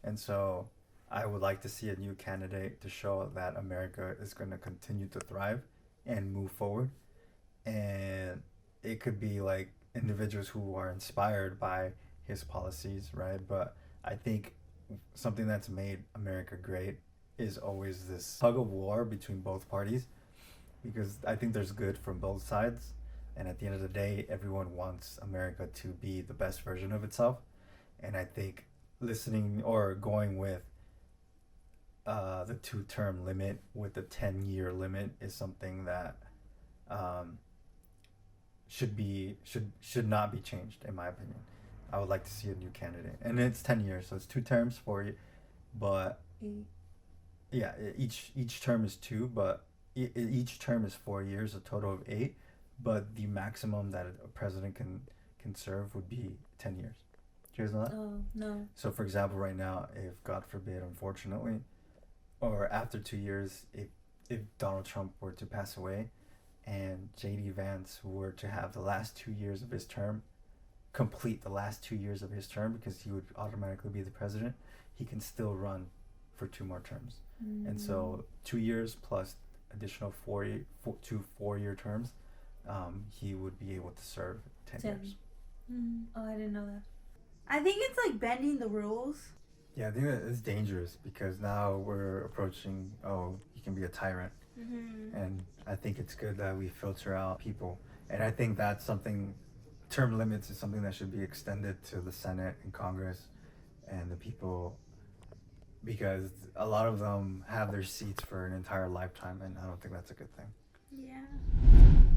And so I would like to see a new candidate to show that America is going to continue to thrive and move forward. And it could be like individuals who are inspired by his policies, right? But I think something that's made America great is always this tug of war between both parties, because I think there's good from both sides. And at the end of the day, everyone wants America to be the best version of itself. And I think listening or going with the 2-term limit with the 10-year limit is something that should not be changed, in my opinion. I would like to see a new candidate, and it's 10 years, so it's 2 terms for you, but yeah, each term is 2, but each term is 4 years, a total of 8, but the maximum that a president can serve would be 10 years. Do you guys know that? Oh, no. So for example, right now, if God forbid, unfortunately, or after 2 years, if Donald Trump were to pass away and J.D. Vance were to have the last 2 years of his term, complete the last 2 years of his term, because he would automatically be the president, he can still run for 2 more terms. And so 2 years plus additional 2 4-year terms, he would be able to serve 10 years. Oh, I didn't know that. I think it's like bending the rules. Yeah, I think that is dangerous, because now we're approaching, he can be a tyrant. And I think it's good that we filter out people. And I think that's something, term limits is something that should be extended to the Senate and Congress and the people, because a lot of them have their seats for an entire lifetime, and I don't think that's a good thing. Yeah.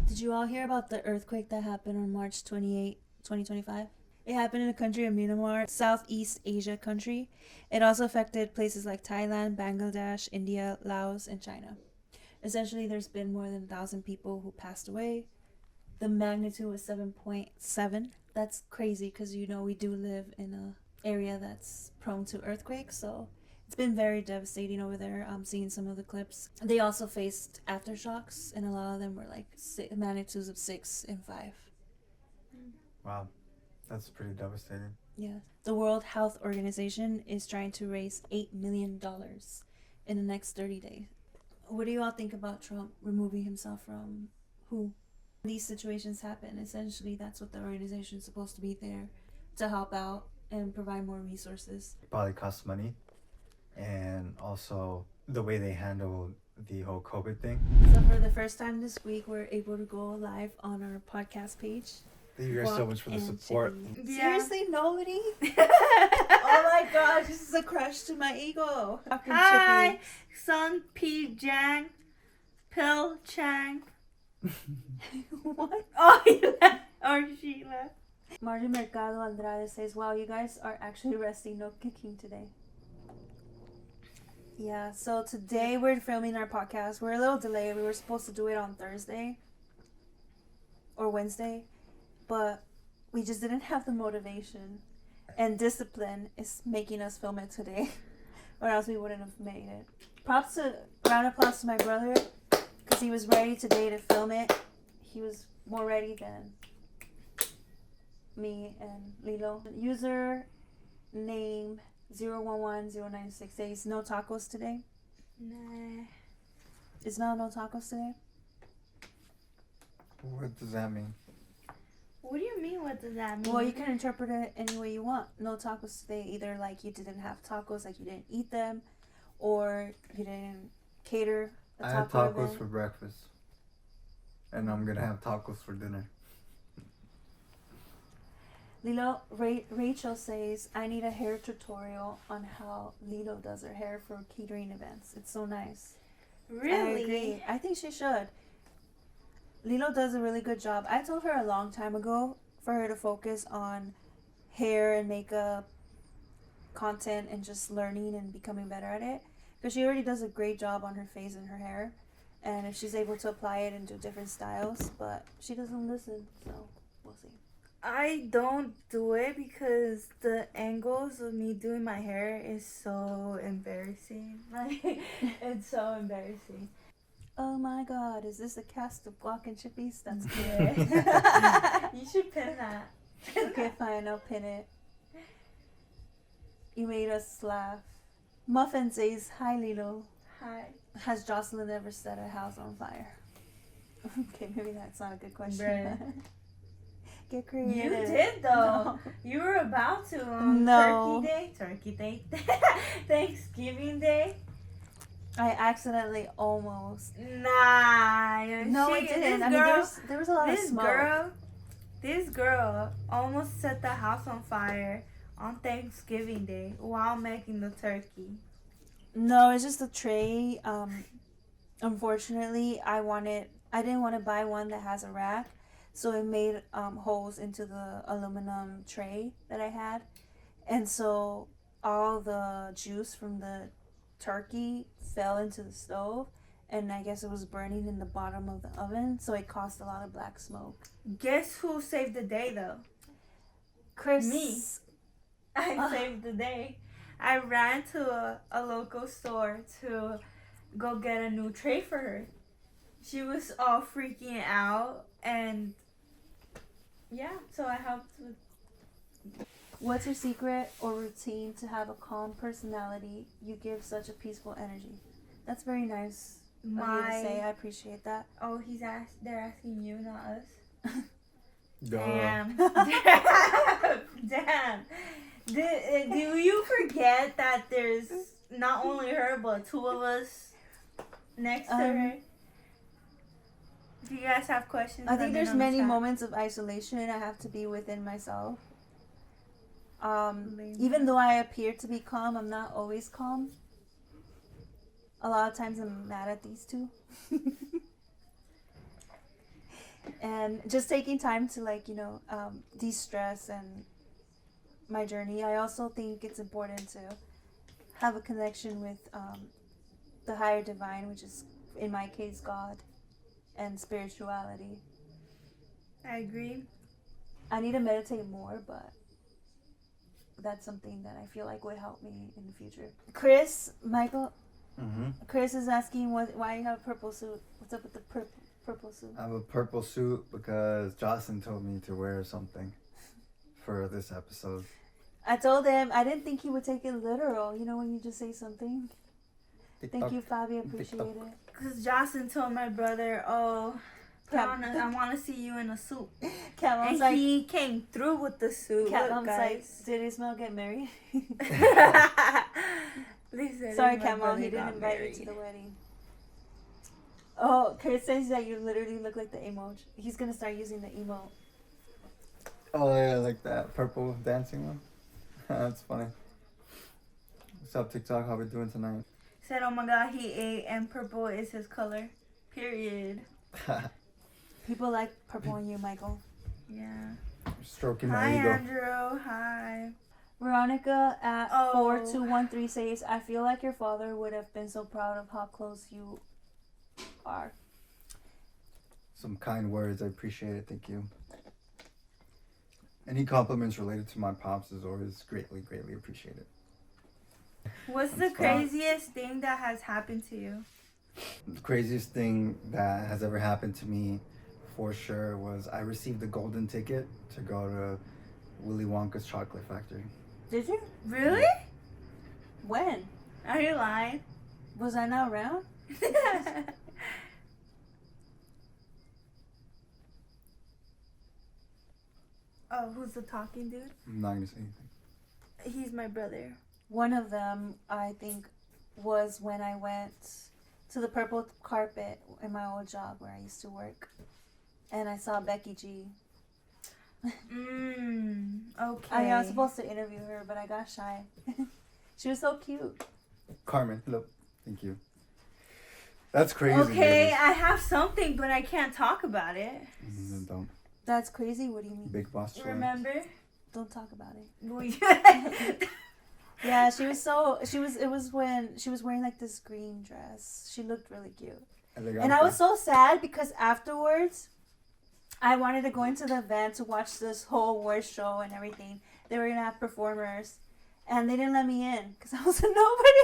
Did you all hear about the earthquake that happened on March 28, 2025? It happened in the country of Myanmar, Southeast Asia country. It also affected places like Thailand, Bangladesh, India, Laos, and China. Essentially, there's been more than 1,000 people who passed away. The magnitude was 7.7. That's crazy, because we do live in an area that's prone to earthquakes, so it's been very devastating over there. I'm seeing some of the clips. They also faced aftershocks, and a lot of them were like magnitudes of 6 and 5. Wow, that's pretty devastating. Yeah. The World Health Organization is trying to raise $8 million in the next 30 days. What do you all think about Trump removing himself from WHO? These situations happen. Essentially, that's what the organization is supposed to be there to help out and provide more resources. It probably costs money, and also the way they handle the whole COVID thing. So for the first time this week, we're able to go live on our podcast page. Thank you guys so much for the support. Yeah. Seriously, nobody? Oh my gosh, this is a crush to my ego. Hi, Sung P Jang, Pil Chang. What? Oh, he left. Or she left. Margie Mercado Andrade says, wow, you guys are actually resting, no kicking today. Yeah, so today we're filming our podcast. We're a little delayed. We were supposed to do it on Thursday or Wednesday, but we just didn't have the motivation, and discipline is making us film it today, or else we wouldn't have made it. Round of applause to my brother, because he was ready today to film it. He was more ready than me and Lilo. User name 0110968 says no tacos today. Nah. It's not no tacos today. What does that mean? What do you mean? What does that mean? Well, you can interpret it any way you want. No tacos today. Either like you didn't have tacos, like you didn't eat them, or you didn't cater a I had taco tacos event. for breakfast, and I'm gonna have tacos for dinner. Lilo, Rachel says, I need a hair tutorial on how Lilo does her hair for catering events. It's so nice. I Really? agree. I think she should. Lilo does a really good job. I told her a long time ago for her to focus on hair and makeup content and just learning and becoming better at it, because she already does a great job on her face and her hair, and if she's able to apply it and do different styles, but she doesn't listen, so we'll see. I don't do it because the angles of me doing my hair is so embarrassing. Like, it's so embarrassing. Oh my god, is this a cast of guac and chippies? That's good. You should pin that. Okay, fine, I'll pin it. You made us laugh. Muffin says, hi Lilo. Hi. Has Jocelyn ever set a house on fire? Okay, maybe that's not a good question. Bruh. Get creative. You did though. No. You were about to on No. Turkey Day, Thanksgiving Day. I accidentally almost. Nah, No, it didn't. I mean, there was a lot of smoke. This girl almost set the house on fire on Thanksgiving Day while making the turkey. No, it's just a tray. Unfortunately, I didn't want to buy one that has a rack, so it made holes into the aluminum tray that I had, and so all the juice from the turkey fell into the stove, and I guess it was burning in the bottom of the oven, so it caused a lot of black smoke. Guess who saved the day though? Chris, Me. I saved the day. I ran to a local store to go get a new tray for her. She was all freaking out, and yeah, so I helped with. What's your secret or routine to have a calm personality? You give such a peaceful energy. That's very nice of you to say. I appreciate that. Oh, they're asking you, not us. Duh. Damn. Damn. Do you forget that there's not only her, but two of us next to her? Do you guys have questions? I think there's many moments of isolation I have to be within myself. Even though I appear to be calm, I'm not always calm. A lot of times I'm mad at these two. And just taking time to de-stress and my journey. I also think it's important to have a connection with the higher divine, which is in my case God, and spirituality. I agree. I need to meditate more, but that's something that I feel like would help me in the future. Michael, Chris is asking why you have a purple suit. What's up with the purple suit? I have a purple suit because Jocelyn told me to wear something for this episode. I told him I didn't think he would take it literal. You know when you just say something. TiTok. Thank you, Fabi. Appreciate it. Because Jocelyn told my brother, I want to see you in a suit. And he came through with the suit. Cat like, did Ismael get married? Sorry, Cat he didn't invite you to the wedding. Oh, Chris says that you literally look like the emoji. He's going to start using the emote. Oh, yeah, like that purple dancing one. That's funny. What's up, TikTok? How we doing tonight? Said, oh my God, he ate and purple is his color. Period. People like purple on you, Michael. Yeah. Stroking my ego. Hi, Andrew. Hi. Veronica at 4213 says, I feel like your father would have been so proud of how close you are. Some kind words. I appreciate it. Thank you. Any compliments related to my pops is always greatly, greatly appreciated. What's the craziest thing that has happened to you? The craziest thing that has ever happened to me, for sure, was I received a golden ticket to go to Willy Wonka's chocolate factory. Did you? Really? When? Are you lying? Was I not around? Oh, who's the talking dude? I'm not going to say anything. He's my brother. One of them, I think, was when I went to the purple carpet in my old job where I used to work. And I saw Becky G. Okay. I was supposed to interview her, but I got shy. She was so cute. Carmen, hello. Thank you. That's crazy. Okay, I have something, but I can't talk about it. Don't. That's crazy? What do you mean? Big boss choice. Remember? Don't talk about it. Well, Yeah, it was when she was wearing like this green dress. She looked really cute. And I was so sad because afterwards, I wanted to go into the van to watch this whole award show and everything. They were going to have performers. And they didn't let me in because I was a nobody.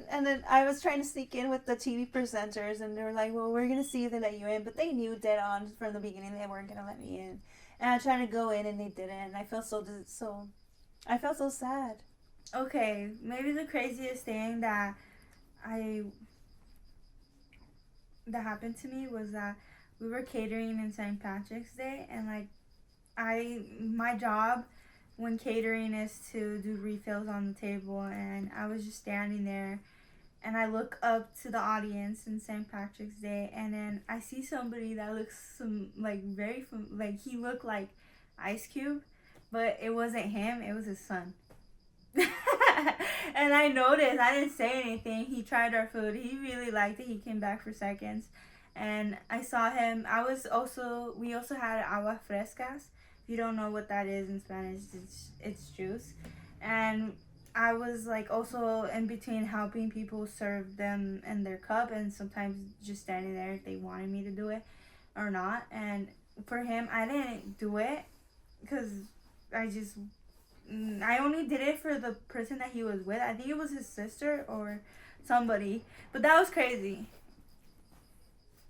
And then I was trying to sneak in with the TV presenters. And they were like, well, we're going to see if they let you in. But they knew dead on from the beginning they weren't going to let me in. And I tried to go in and they didn't. And I felt I felt so sad. Okay, maybe the craziest thing that happened to me was that we were catering in St. Patrick's Day, and like my job when catering is to do refills on the table, and I was just standing there and I look up to the audience in St. Patrick's Day, and then I see somebody that looks he looked like Ice Cube, but it wasn't him, it was his son. And I noticed, I didn't say anything. He tried our food. He really liked it. He came back for seconds. And I saw him. We also had agua frescas. If you don't know what that is in Spanish, it's juice. And I was like also in between helping people serve them in their cup, and sometimes just standing there if they wanted me to do it or not. And for him, I didn't do it because I only did it for the person that he was with. I think it was his sister or somebody. But that was crazy.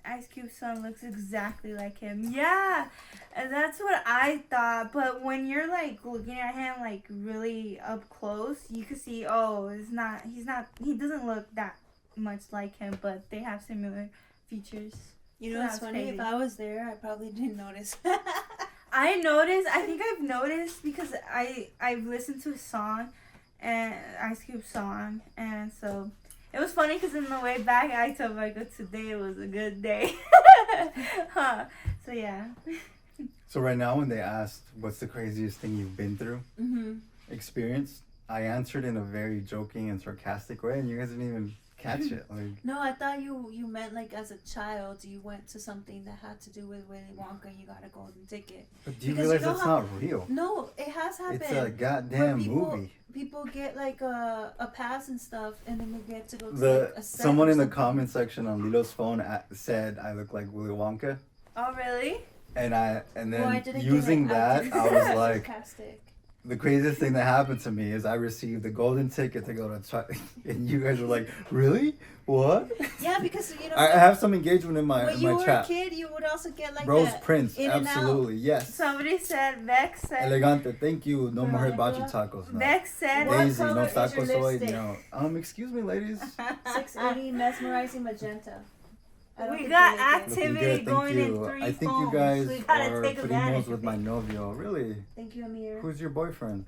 Ice Cube's son looks exactly like him. Yeah, and that's what I thought. But when you're like looking at him like really up close, you can see, he doesn't look that much like him, but they have similar features. You know So what's that's funny? crazy. If I was there, I probably didn't notice. I think I've noticed because I've listened to his song, and Ice Cube's song, and so it was funny because in the way back I told Michael today was a good day. Huh. So yeah. So right now, when they asked what's the craziest thing you've been through, experienced, I answered in a very joking and sarcastic way, and you guys didn't even catch it. Like, No, I thought you meant like as a child you went to something that had to do with Willy Wonka and you got a golden ticket. but do you Because realize you know that's how- not real? No, it has happened. It's a goddamn Where movie. People get like a pass and stuff, and then they get to go to like a set Someone or in the something. comment section on Lilo's phone said I look like Willy Wonka, Oh really? and then Well, I didn't get using it. that, didn't I get was it. like, Sarcastic. the craziest thing that happened to me is I received a golden ticket to go to and you guys were like, really? What? Yeah, because you know. I have some engagement in my when in you my were a chat. kid, you would also get like Rose that Prince, in and out. absolutely, yes. Somebody said Vex said Elegante, thank you. No more Veronica? hibachi tacos. No. Vex said What Daisy, color no is your tacos hoy. lipstick? No. Excuse me, ladies. 680 mesmerizing magenta. I don't we think got they look good. Looking activity good, thank going in you. 3 I think you phones. guys We gotta are take advantage primos of with it. my novio. Really? Thank you, Amir. Who's your boyfriend?